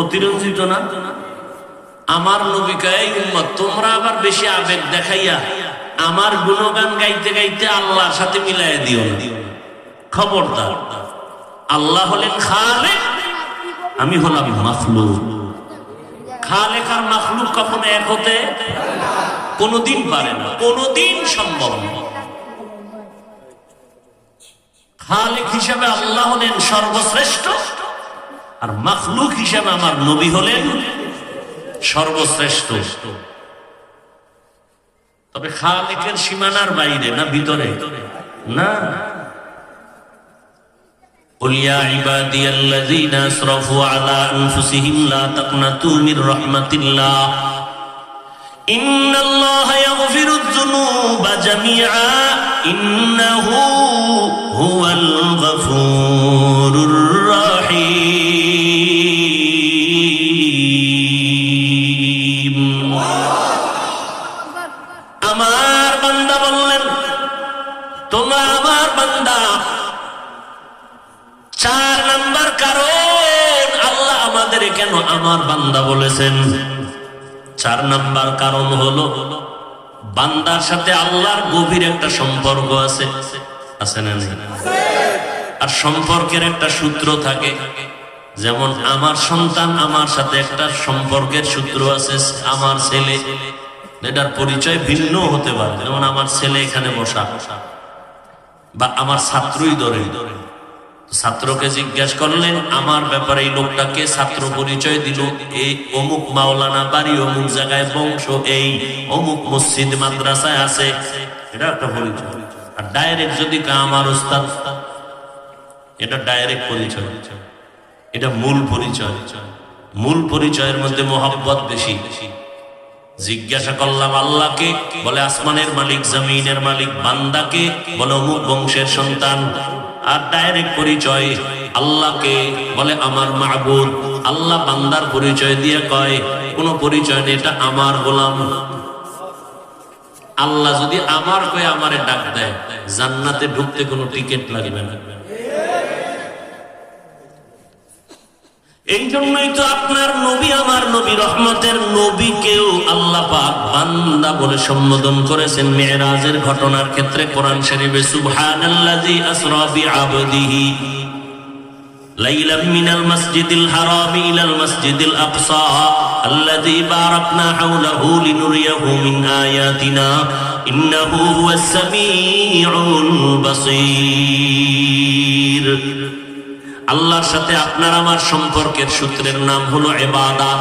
অতিরঞ্জিত না। আমার নবী কয় এই উম্মত, তোমরা আবার বেশি আবেগ দেখাইয়া আমার গুণগান গাইতে গাইতে আল্লাহর সাথে মিলাই দিও না। খবরদার, আল্লাহ হলেন খালেক, আমি হলাম মাখলুক। খালেক আর মাখলুক কখনো এক হতে কোনদিন পারে না, কোনদিন সম্ভব না। খালেক হিসাবে আল্লাহ হলেন সর্বশ্রেষ্ঠ, আর মাখলুক হিসাবে আমার নবী হলেন সর্বশ্রেষ্ঠ। তবে খালেকের সীমানার বাইরে না, ভিতরে না। قل يا عبادي الذين اسرفوا على انفسهم لا تقنطوا من رحمة الله ان الله يغفر الذنوب جميعا انه هو الغفور الرحيم। আমার বান্দা বললেন, তোমরা আমার বান্দা। 4 নাম্বার কারণ আল্লাহ আমাদের কেন আমার বান্দা বলেছেন। 4 নাম্বার কারণ হলো বান্দার সাথে আল্লাহর গভীর একটা সম্পর্ক আছে, আছে না নেই? আর সম্পর্কের একটা সূত্র থাকে, যেমন আমার সন্তান আমার সাথে একটা সম্পর্কের সূত্র আছে। আমার ছেলে, এটার পরিচয় ভিন্ন হতে পারে, যেমন আমার ছেলে এখানে বসা, বা আমার ছাত্রই ধরে। ছাত্রকে জিজ্ঞাসা করলেন আমার ব্যাপারে, এই লোকটাকে ছাত্র পরিচয় দিল, এই অমুক মাওলানা বাড়ি, অমুক জায়গায় বংশ, এই অমুক মসজিদ মাদ্রাসায় আছে, এটা একটা পরিচয়। আর ডাইরেক্ট যদি আমার উস্তাদ, এটা ডাইরেক্ট পরিচয়, এটা মূল পরিচয়। মূল পরিচয়ের মধ্যে মোহাব্বত বেশি। জিজ্ঞাসা করলাম আল্লাহকে, বলে আসমানের মালিক, জমিনের মালিক। বান্দাকে বলে অমুক বংশের সন্তান। আর ডাইরেক্ট পরিচয় আল্লাহকে বলে আমার মাবুদ। আল্লাহ বান্দার পরিচয় দিয়ে কয় কোন পরিচয় নেই, এটা আমার গোলাম। আল্লাহ যদি আমার কয়ে আমারে ডাক দেয়, জান্নাতে ঢুকতে কোনো টিকিট লাগবে না। এই জন্যই তো আপনার নবী, আমার নবী, রহমতের নবীকেও আল্লাহ পাক বান্দা বলে সম্বোধন করেছেন মেরাজের ঘটনার ক্ষেত্রে। কোরআন শরীফে সুবহানাল্লাযী আসরা বিআবদিহি লাইলাম মিনাল মাসজিদিল হারাম ইলাল মাসজিদিল আকসা আল্লাযী বারাকনা হাওলাহু লিনুরিয়াহু মিন আয়াতিনা ইন্নাহু হুয়াস সামিউল বাসীর। আল্লাহর সাথে আপনার আমার সম্পর্কের সূত্রের নাম হলো ইবাদত।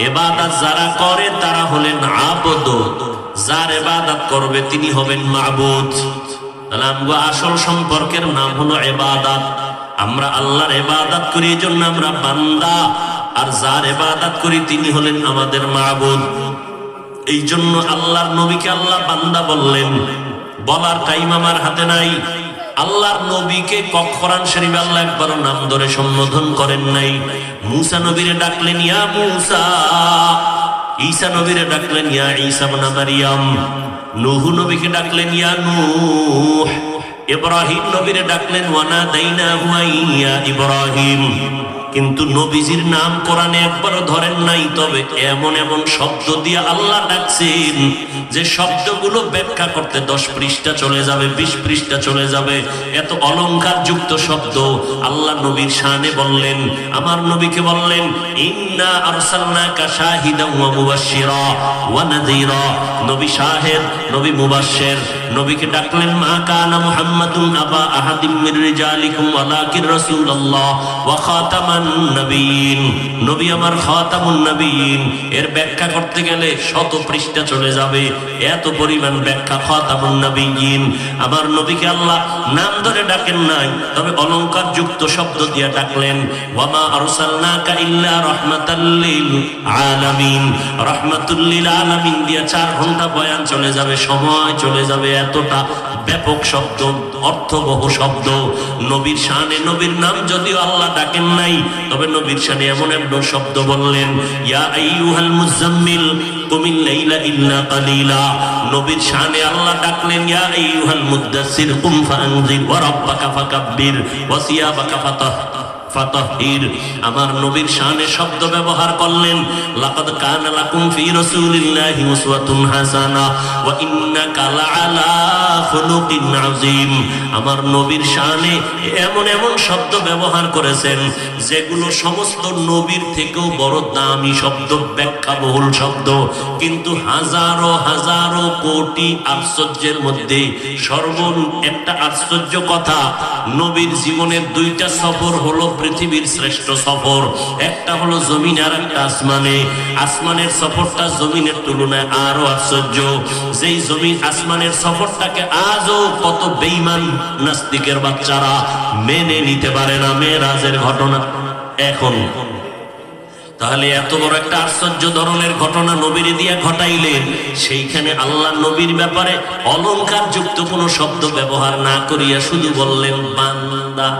ইবাদত যারা করে তারা হলেন আবদ, যার ইবাদত করবে তিনি হবেন মাবুদ। তাহলে আমরা আসল সম্পর্কের নাম হলো ইবাদত। আমরা আল্লাহর ইবাদত করি, এজন্য আমরা বান্দা, আর যার ইবাদত করি তিনি হলেন আমাদের মাবুদ। এই জন্য আল্লাহর নবীকে আল্লাহ বান্দা বললেন। বলার টাইম আমার হাতে নাই। আল্লাহর নবীকে কোরআন শরীফে আল্লাহ একবার নাম ধরে সম্বোধন করেন নাই। মুসা নবীরে ডাকলেন ইয়া মুসা, ঈসা নবীরে ডাকলেন ইয়া ঈসা ইবনে মারইয়াম, নূহ নবীকে ডাকলেন ইয়া নূহ, ইব্রাহিম নবীরে ডাকলেন ওয়ানাদাইনাহু ইয়া ইব্রাহিম। কিন্তু নবীজির নাম কোরআনে একবারও ধরেন নাই। তবে এমন এমন শব্দ দিয়ে আল্লাহ ডাকছেন যে শব্দগুলো ব্যাখ্যা করতে 10 পৃষ্ঠা চলে যাবে, 20 পৃষ্ঠা চলে যাবে। এত অলংকার যুক্ত শব্দ আল্লাহ নবীর শানে বললেন। আমার নবীকে বললেন ইন্না আরসালনাকা শাহিদান ওয়া মুবাশশিরা ওয়া নাযীরা। নবী শাহিদ, নবী মুবাশশির, নবীকে ডাকলেন, মা কানা মুহাম্মাদুন আবা আহাদিম মির রিজালিকুম ওয়ালাকিন রাসূলুল্লাহ ওয়া খাতামান নবিয়্যিন। নবী আমার খাতামুন নবিয়্যিন, এর ব্যাখ্যা করতে গেলে শত পৃষ্ঠা চলে যাবে, এত পরিমাণ ব্যাখ্যা। খাতামুন নবিয়্যিন, আমার নবীকে আল্লাহ নাম ধরে ডাকেন নাই, তবে অলংকার যুক্ত শব্দ দিয়ে ডাকলেন। ওয়া মা আরসালনাকা ইল্লা রাহমাতাল লিল আলামিন, রাহমাতুল লিল আলামিন দিয়ে 4 ঘন্টা বয়ান চলে যাবে, সময় চলে যাবে। এতটা ব্যাপক শব্দ, অর্থবহ শব্দ নবীর শানে। নবীর নাম যদিও আল্লাহ ডাকেন নাই, তবে নবীর শানে এমন একটা শব্দ বললেন, ইয়া আইয়ুহাল মুজাম্মিল কুমিল লাইলা ইল্লা কালিলা। নবীর শানে আল্লাহ ডাকলেন, ইয়া আইয়ুহাল মুদাসসির কুম ফাআনজির ওয়া রাব্বাকা ফাকাব্বির ওয়া সিয়াবাকা ফাতাহহির। আমার নবীর শানে শব্দ ব্যবহার করলেন, লাকাদ কানা লাকুম ফি রাসূলিল্লাহি উসওয়াতুন হাসানাহ ওয়া ইন্নাকা লাআলা খুলুকিন আযীম। আমার নবীর শানে এমন এমন শব্দ ব্যবহার করেছেন যেগুলো সমস্ত নবীর থেকেও বড় দামি শব্দ, ব্যাখ্যাবহুল শব্দ। কিন্তু হাজারো হাজারো কোটি আশ্চর্যের মধ্যে একটা আশ্চর্য কথা, নবীর জীবনের 2টা সফর হলো পৃথিবীর শ্রেষ্ঠ সফর। একটা হলো জমিন আর একটা আসমানে। আসমানের সফরটা জমিনের তুলনায় আরো আশ্চর্য। যেই জমিন আসমানের সফরটাকে আজও কত বেঈমান নাস্তিকের বাচ্চারা মেনে নিতে পারে না, মেরাজের ঘটনা এখন। তাহলে এত বড় একটা আশ্চর্য ধরনের ঘটনা নবীর দিয়ে ঘটাইলেন, সেইখানে আল্লাহ নবীর ব্যাপারে অলংকার যুক্ত কোনো শব্দ ব্যবহার না করিয়া শুধু বললেন বান্দা।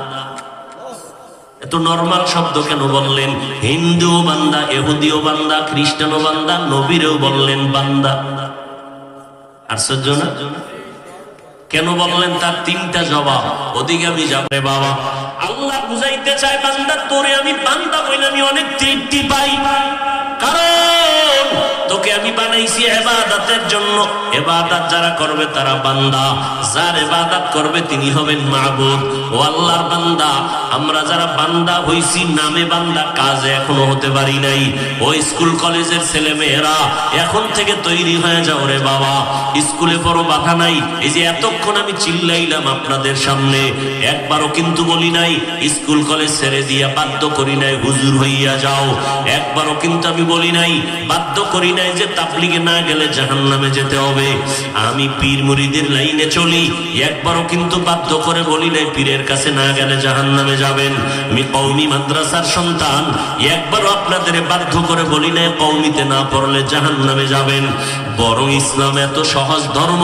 এত নরমাল শব্দ কেন বললেন? হিন্দুও বান্দা, ইহুদিও বান্দা, খ্রিস্টানও বান্দা, নবীরও বললেন বান্দা। আশ্চর্য না? কেন বললেন? তার 3টা জবাব। ওদিকে আমি যাবে বাবা, আল্লাহ বুঝাইতে চায় বান্দা, তোরে আমি বান্দা বইলে আমি অনেক তৃপ্তি পাই, কারণ তোকে আমি বানাইছি ইবাদতের জন্য। ইবাদত যারা করবে তারা বান্দা, যার ইবাদত করবে তিনি হবেন মাবুদ। ও আল্লাহর বান্দা, আমরা যারা বান্দা হইছি নামে বান্দা, কাজে এখনো হতে পারি নাই। ওই স্কুল কলেজের ছেলে মেয়েরা এখন থেকে তৈরি হয়ে যাও রে বাবা, স্কুলে বড় বাধা নাই। এই যে এতক্ষণ আমি চিল্লাইলাম আপনাদের সামনে, একবারও কিন্তু বলি নাই স্কুল কলেজ ছেড়ে দিয়া বাধ্য করি নাই হুজুর হইয়া যাও। একবারও কিন্তু আমি বলি নাই, বাধ্য করি নাই যে তাবলীগে না গেলে জাহান্নামে যেতে হবে। আমি পীর মুরিদের লাইনে চলি, একবারও কিন্তু বাধ্য করে বলি নাই পীরের কাছে না গেলে জাহান্নামে যাবেন। আমি কওমি মাদ্রাসার সন্তান, একবারও আপনাদের বাধ্য করে বলি নাই কওমিতে না পড়লে জাহান্নামে যাবেন। বরং ইসলাম এত সহজ ধর্ম,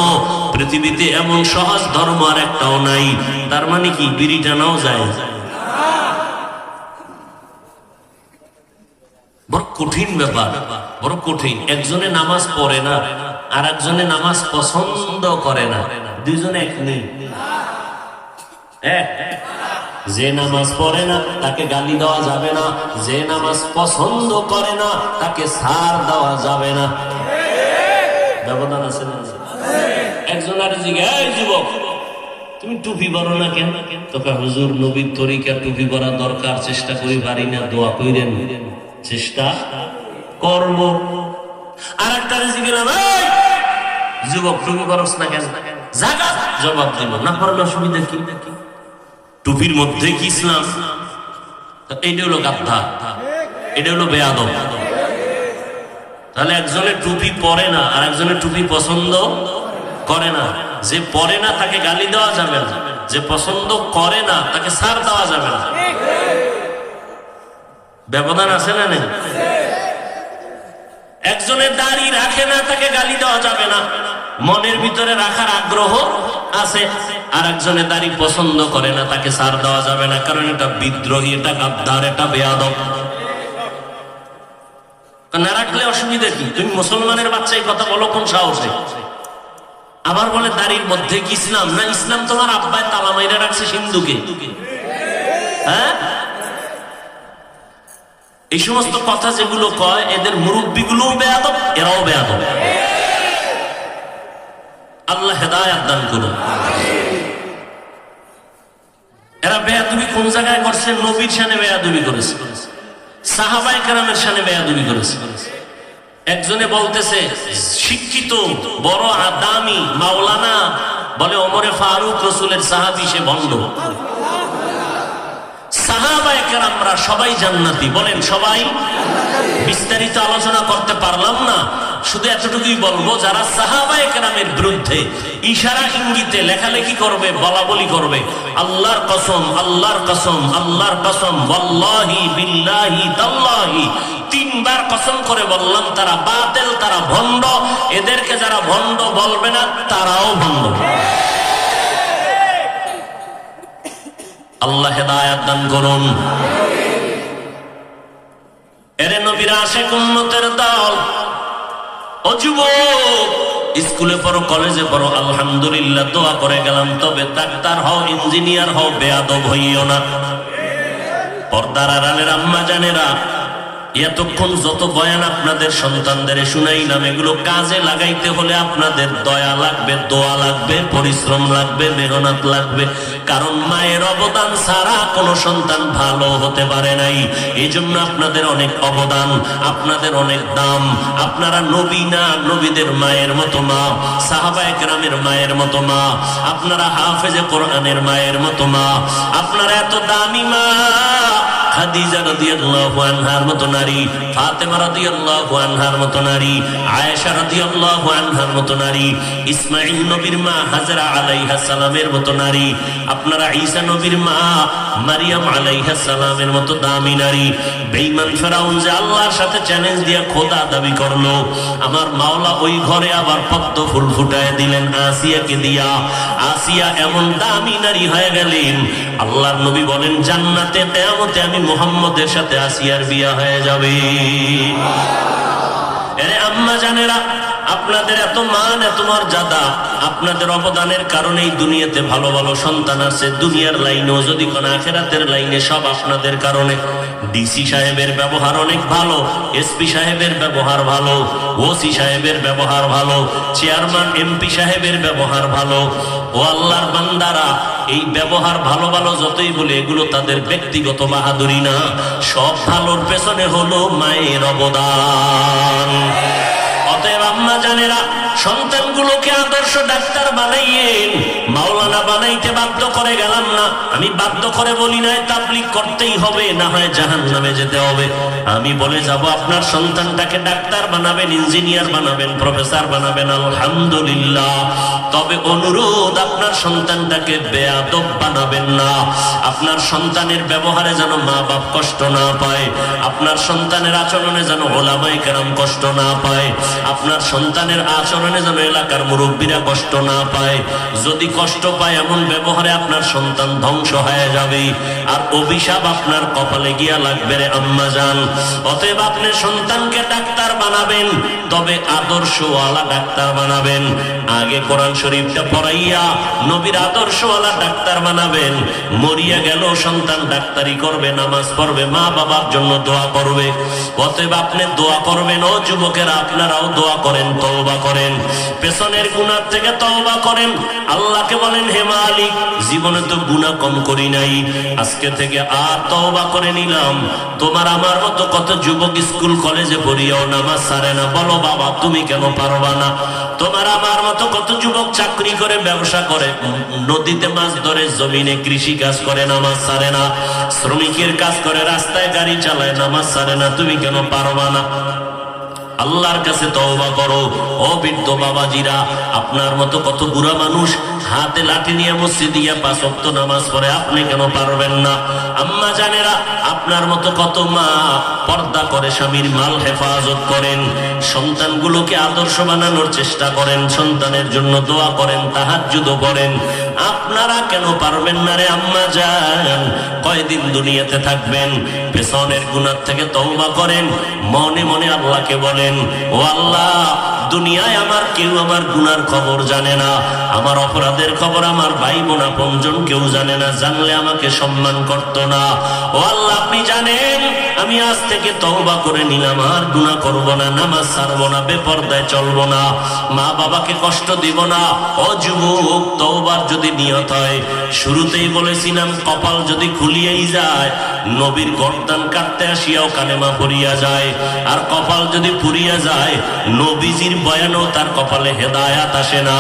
পৃথিবীতে এমন সহজ ধর্ম আর একটাও নাই। তার মানে কি বিড়ি টানাও যায়? বড় কঠিন ব্যাপার, বড় কঠিন। একজনে নামাজ পড়ে না, আর একজনে নামাজ পছন্দ করে না, দুইজনে এক নেই। যে নামাজ পড়ে না তাকে গালি দেওয়া যাবে না, যে নামাজ পছন্দ করে না তাকে ছাড় দেওয়া যাবে না। ব্যবধান আছে না? একজন আর জিজ্ঞাসা, এই যুবক তুমি টুপি পরো না কেন? তোকে হুজুর নবীর তরিকা টুপি পরা দরকার, চেষ্টা করি পারি না, দোয়া কইরেন, চেষ্টা করব। আর একটা জিজ্ঞাসা, যুবক টুপি পরস না কেন? জাগা জবাব দিব, না পড়লে অসুবিধা কি? টুপির মধ্যে কি ইসলাম? এইটা হলো গাধা, এটা হলো বেয়াদব। তাহলে একজনে টুপি পরে না আর একজনে টুপি পছন্দ করে না। যে পরে না তাকে গালি দেওয়া যাবে না, যে পছন্দ করে না তাকে ছাড় দেওয়া যাবে না। ব্যবধান আছে না? নেই? একজনের দাড়ি রাখে না তাকে গালি দেওয়া যাবে না, মনের ভিতরে রাখার আগ্রহ আছে। আর একজনের দাড়ি পছন্দ করে না তাকে ছাড় দেওয়া যাবে না, কারণ এটা বিদ্রোহী, এটা গাদ্দার, এটা বেয়াদব। না রাখলে অসুবিধা কি? তুমি মুসলমানের বাচ্চাই কথা বলো কোন সাহসে? আবার বলে দাড়ির মধ্যে কি ইসলাম? না, ইসলাম তোমার আব্বায় তালা মাইরা রাখছে সিন্ধুকে। হ্যাঁ, এই সমস্ত কথা যেগুলো কয়, এদের মুরব্বীগুলোও বেয়াদব, এরাও বেয়াদব। আল্লাহ হেদায়েত দান করুন। এরা বেয়াদবি কোন জায়গায় করছে? নবীর শানে বেয়াদবি করেছে, সাহাবায়ে কেরামের শানে বেয়াদবি করেছে। একজনে বলতেছে শিক্ষিত বড় দামি মাওলানা, বলে ওমরে ফারুক রসুলের সাহাবী, সে বন্ধ। সাহাবায়ে কেরামরা সবাই জান্নাতি, বলেন সবাই। বিস্তারিত আলোচনা করতে পারলাম না, শুধু এতটুকুই বলবো, যারা সাহাবায়ে কেরামের বিরুদ্ধে ইশারা ইঙ্গিতে লেখালেখি করবে, বলাবলি করবে, আল্লাহর কসম, আল্লাহর কসম, আল্লাহর কসম, ওয়াল্লাহি বিল্লাহি তাল্লাহি, তিনবার কসম করে বললাম তারা বাতিল, তারা ভণ্ড। এদেরকে যারা ভণ্ড বলবে না তারাও ভণ্ড। আল্লাহ হেদায়েত দান করুন। এরে নবীর আশিক উম্মতের দল, ও যুবক, স্কুলে পড়ো, কলেজে পড়ো, আলহামদুলিল্লাহ, দোয়া করে গেলাম, তবে ডাক্তার হও, ইঞ্জিনিয়ার হও, বেয়াদব হইও না। পর্দার আড়ালের আম্মা জানেরা, এতক্ষণ যত বয়ান আপনাদের সন্তানদের শুনাইলাম, এগুলো কাজে লাগাইতে হলে আপনাদের দয়া লাগবে, দোয়া লাগবে, পরিশ্রম লাগবে, মেহনত লাগবে। কারণ মায়ের অবদান ছাড়া কোনো সন্তান ভালো হতে পারে নাই। এই জন্য আপনাদের অনেক অবদান, আপনাদের অনেক দাম। আপনারা নবী না, নবীদের মায়ের মতো মা, সাহাবায়ে কেরামের মায়ের মতো মা, আপনারা হাফেজে কোরআনের মায়ের মতো মা, আপনারা এত দামি মা। খাদিজা রাদিয়াল্লাহু আনহার মতো নারী, ফাতেমা রাদিয়াল্লাহু আনহার মতো নারী, আয়েশা রাদিয়াল্লাহু আনহার মতো নারী, ইসমাঈল নবীর মা হাজরা আলাইহিস সালামের মতো নারী, আপনারা ঈসা নবীর মা মারিয়াম আলাইহিস সালামের মতো দামি নারী। বেঈমান ফেরাউন যে আল্লাহর সাথে চ্যালেঞ্জ দিয়ে খোদা দাবি করলো, আমার মাওলা ওই ঘরে আবার পদ্ম ফুল ফুটায় দিলেন আসিয়াকে দিয়া। আসিয়া এমন দামি নারী হয়ে গেলেন, আল্লাহর নবী বলেন জান্নাতে কিয়ামতে আমি মুহাম্মদের সাথে আসিয়ার বিয়া হয়ে যাবে। এরে আম্মা জানেরা, আপনাদের এত মান, এত মর্যাদা, আপনাদের অবদানের কারণেই দুনিয়াতে ভালো ভালো সন্তান আছে। দুনিয়ার লাইনেও যদি কোন আখিরাতের লাইনে, সব আপনাদের কারণে। ডিসি সাহেবের ব্যবহার অনেক ভালো, এসপি সাহেবের ব্যবহার ভালো, ওসি সাহেবের ব্যবহার ভালো, চেয়ারম্যান এমপি সাহেবের ব্যবহার ভালো। ও আল্লাহর বান্দারা, এই ব্যবহার ভালো ভালো যতই বলে, এগুলো তাদের ব্যক্তিগত বাহাদুরি না, সব ভালোর পেছনে হলো মায়ের অবদান। অতএব আম্মা জানেরা, সন্তানগুলোকে আদর্শ ডাক্তার বানাইয়েন। মাওলানা বানাইতে বাধ্য করে গেলাম না, আমি বাধ্য করে বলি নাই তাবলীগ করতেই হবে, না হয় জাহান্নামে যেতে হবে। আমি বলে যাব আপনার সন্তানটাকে ডাক্তার বানাবেন, ইঞ্জিনিয়ার বানাবেন, প্রফেসর বানাবেন, আলহামদুলিল্লাহ। তবে অনুরোধ, আপনার সন্তানটাকে বেয়াদব বানাবেন না। আপনার সন্তানের ব্যবহারে যেন মা বাপ কষ্ট না পায়, আপনার সন্তানের আচরণে যেন ওলামায়ে কেরাম কষ্ট না পায়, আপনার সন্তানের আচরণে যেন এলাকার মুরব্বীরা কষ্ট না পায়। যদি কষ্ট পায় এমন ব্যবহারে আপনার সন্তান ধ্বংস হয়ে যাবে, আর অভিশাপ আপনার কপালে গিয়া লাগবে রে আম্মা জান। অতএব আপনি সন্তানকে ডাক্তার বানাবেন, তবে আদর্শওয়ালা ডাক্তার বানাবেন। আগে কোরআন শরীফটা পড়াইয়া নবীর আদর্শওয়ালা ডাক্তার বানাবেন। মরিয়া গেল সন্তান ডাক্তারি করবে, নামাজ পড়বে, মা বাবার জন্য দোয়া করবে। অতএব আপনি দোয়া করবেন। ও যুবকেরা, আপনারাও দোয়া করেন, তওবা করেন, পেছনের গুনাহ থেকে তওবা করেন। আল্লাহকে বলেন, হে মালিক, জীবনে তো গুনাহ কম করি নাই, আজকে থেকে আর তওবা করে নিলাম। তোমার আমার মতো কত যুবক স্কুল কলেজে পড়িয়াও নামাজ ছাড়ে না, বলো বাবা তুমি কেন পারবা না? তোমার আমার মতো কত যুবক চাকরি করে, ব্যবসা করে, নদীতে মাছ ধরে, জমিনে কৃষি কাজ করে, নামাজ ছাড়ে না, শ্রমিকের কাজ করে, রাস্তায় গাড়ি চালায়, নামাজ ছাড়ে না, তুমি কেন পারবা না? আল্লাহর কাছে তওবা করো। ও বৃদ্ধ বাবাজিরা, আপনার মতো কত বুড়া মানুষ হাতে লাঠি নিয়ে মসজিদে গিয়ে 5 ওয়াক্ত নামাজ পড়ে, আপনি কেন পারবেন না? আম্মা জানেরা, আপনার মতো কত মা পর্দা করে, স্বামীর মাল হেফাজত করেন, সন্তানগুলোকে আদর্শ বানানোর চেষ্টা করেন, সন্তানের জন্য দোয়া করেন, তাহাজ্জুদও করেন। আপনারা কেন পারবেন না রে আম্মা জান? কয়দিন দুনিয়াতে থাকবেন? পেছনের গুনাহ থেকে তওবা করেন, মনে মনে আল্লাহকে বলেন, ও আল্লাহ, দুনিয়ায় আমার কেউ আমার গুনার খবর জানে না, আমার অপরাধের খবর আমার ভাই বোন আপনজন কেউ জানে না, জানলে আমাকে সম্মান করত না। ও আল্লাহ, আপনি জানেন, আমি আজ থেকে তওবা করে নিলাম, আর গুনাহ করব না, নামাজ ছাড়বো না, বেপরদায় চলবো না, মা বাবাকে কষ্ট দিব না। ও যুবক, তওবার যদি নিয়ত হয়, শুরুতেই বলেছিলাম, কপাল যদি খুলিয়েই যায়, নবীর গর্দান কাটতে আসিয়াও কালেমা পড়িয়া যায়, আর কপাল যদি পুড়িয়া যায় নবীজির বয়ানও তার কপালে হেদায়াত আসে না।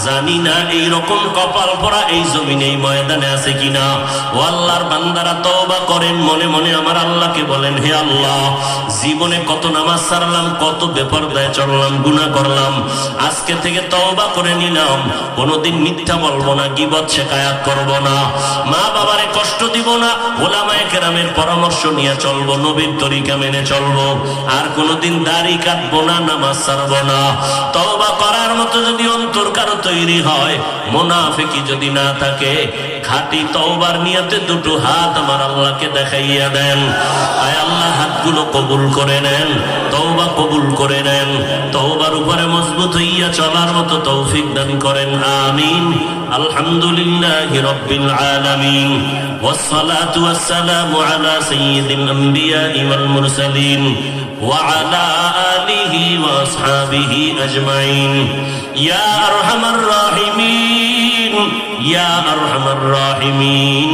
জানি না এই রকম কপাল পড়া এই জমিনে এই ময়দানে আছে কিনা। ও আল্লাহর বান্দারা তওবা করেন, মনে মনে আমার আল্লাহকে বলেন, হে আল্লাহ, জীবনে কত নামাজ ছাড়লাম, কত বেপরদায় চললাম, গুনাহ করলাম, আজকে থেকে তওবা করে নিলাম, কোনোদিন মিথ্যা বলবো না, গীবত শিকায়াত করব না, মা বাবারে কষ্ট দিব না, ওলামায়ে কেরামের পরামর্শ নিয়ে চলবো, নবীর তরিকা মেনে চলবো, আর কোনোদিন দাড়ি কাটবো না, নামাজ ছাড়বো না। তওবা করার মতো যদি অন্তর কারো তৈরি হয়, মুনাফিকি যদি না থাকে, খাঁটি তওবার নিয়তে দুটো হাত আমার আল্লাহকে দেখাইয়া দেন। আয় আল্লাহ, হাতগুলো কবুল করে নেন, তওবা কবুল করে নেন, তওবার উপরে মজবুত হইয়া চলার মতো তৌফিক দান করেন। আমিন। আলহামদুলিল্লাহি রাব্বিল আলামিন, ওয়াসসালাতু ওয়াসসালামু আলা সাইয়্যিদিল আমবিয়াই ওয়াল মুরসালিন ওয়া আলা আলিহি ওয়া আসহাবিহি আজমাইন। ইয়া আরহামার রাহিমিন, ইয়া আরহামার রাহিমিন,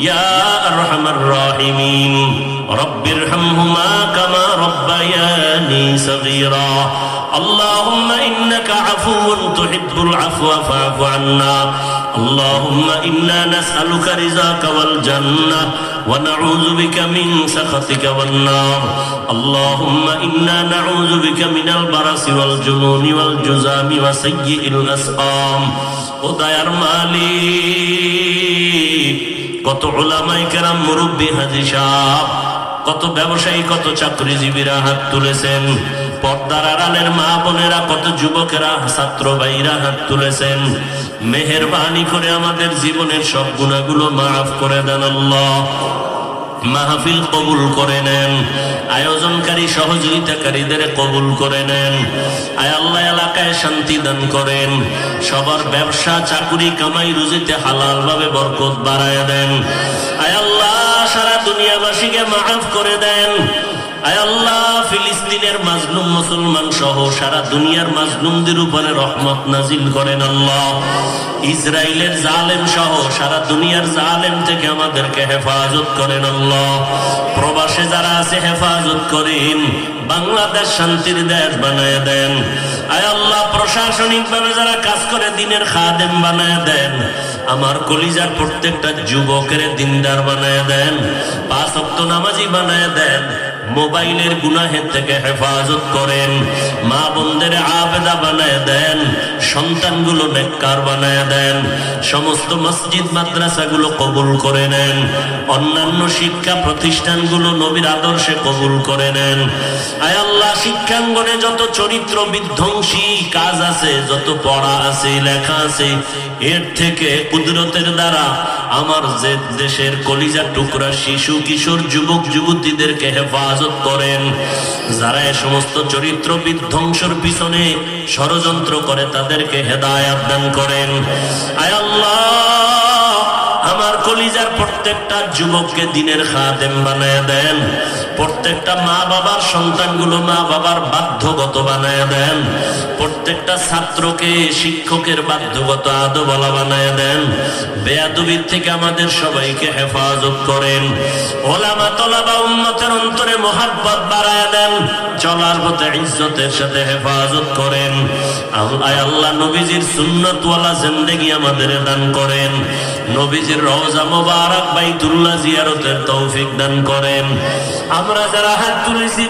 ইয়া আরহামার রাহিমিন। রব্বিরহামহুমা কামা রব্বায়ানি সগীরা। اللهم إنك عفو تحب العفو فاعف عنا. اللهم إنا نسألك رضاك والجنة ونعوذ بك من سخطك والنار. اللهم إنا نعوذ بك من البرص والجنون والجذام وسيء الأسقام. ودير মালিক, কত উলামায়ে কেরাম, মুরব্বী হাজী সাহেব, কত ব্যবসায়ী, কত চাকরিজীবীরা হাত তুলেছেন, পর্দার আড়ালের মা বোনেরা, কত যুবকেরা, ছাত্র ভাইরা হাত তুলেছেন। মেহেরবানি করে আমাদের জীবনের সব গুনাহগুলো মাফ করে দেন আল্লাহ। মাহফিল কবুল করে নেন, আয়োজনকারী সহযোগিতাকারীদের কবুল করে নেন। আয় আল্লাহ, এলাকায় শান্তি দান করেন, সবার ব্যবসা চাকুরি কামাই রুজিতে হালাল ভাবে বরকত বাড়ায় দেন। আয় আল্লাহ, সারা দুনিয়াবাসীকে মাফ করে দেন। আয় আল্লাহ, ফিলিস্তিনের মাজলুম মুসলমান সহ সারা দুনিয়ার মাজলুমদের উপরে রহমত নাজিল করেন আল্লাহ। ইসরায়েলের জালেম সহ সারা দুনিয়ার জালেম থেকে আমাদেরকে হেফাজত করেন আল্লাহ। প্রবাসে যারা আছে হেফাজত করেন, বাংলাদেশ শান্তির দেশ বানায় দেন। আয় আল্লাহ, প্রশাসনিক ভাবে যারা কাজ করে দিনের খাদেম বানায় দেন। আমার কলিজার প্রত্যেকটা যুবকের দিনদার বানায় দেন, 5 ওয়াক্ত নামাজি বানায় দেন। মোবাইলের গুনাহের থেকে হেফাজত করেন, মা বোনদের আবেদা বানায় দেন, সন্তানগুলো নেককার বানায় দেন। সমস্ত মসজিদ মাদ্রাসাগুলো কবুল করে নেন, অন্যান্য শিক্ষা প্রতিষ্ঠানগুলো নবীর আদর্শে কবুল করে নেন। আয় আল্লাহ, শিক্ষাঙ্গনে যত চরিত্র বিধ্বংসী কাজ আছে, যত পড়া আছে, লেখা আছে, এর থেকে কুদরতের দ্বারা আমার যে দেশের কলিজার টুকরা শিশু কিশোর যুবক যুবতীদেরকে হেফাজত করেন। যারা এই সমস্ত চরিত্র বিধ্বংসের পিছনে ষড়যন্ত্র করে তাদেরকে হেদায়েত দান করেন। আয় আল্লাহ, আমার কলিজার প্রত্যেকটা যুবককে দিনের খাদেম বানায় দেন। প্রত্যেকটা মা বাবার সন্তানগুলো মা বাবার বাধ্যগত বানায় দেন। প্রত্যেকটা ছাত্রকে শিক্ষকের বাধ্যগত আদবওয়ালা বানায় দেন। বেয়াদবির থেকে আমাদের সবাইকে হেফাজত করেন। ওলামা তলাবা উম্মতের অন্তরে মোহাব্বত বাড়ায় দেন। চলার পথে ইজ্জতের সাথে হেফাজত করেন। আয় আল্লাহ, নবীজির সুন্নতওয়ালা জিন্দেগি আমাদের দান করেন। নবীজির রওজা মোবারক বাইতুল্লাহ জিয়ারতের তৌফিক দান করেন। আমরা যারা হাত তুলেছি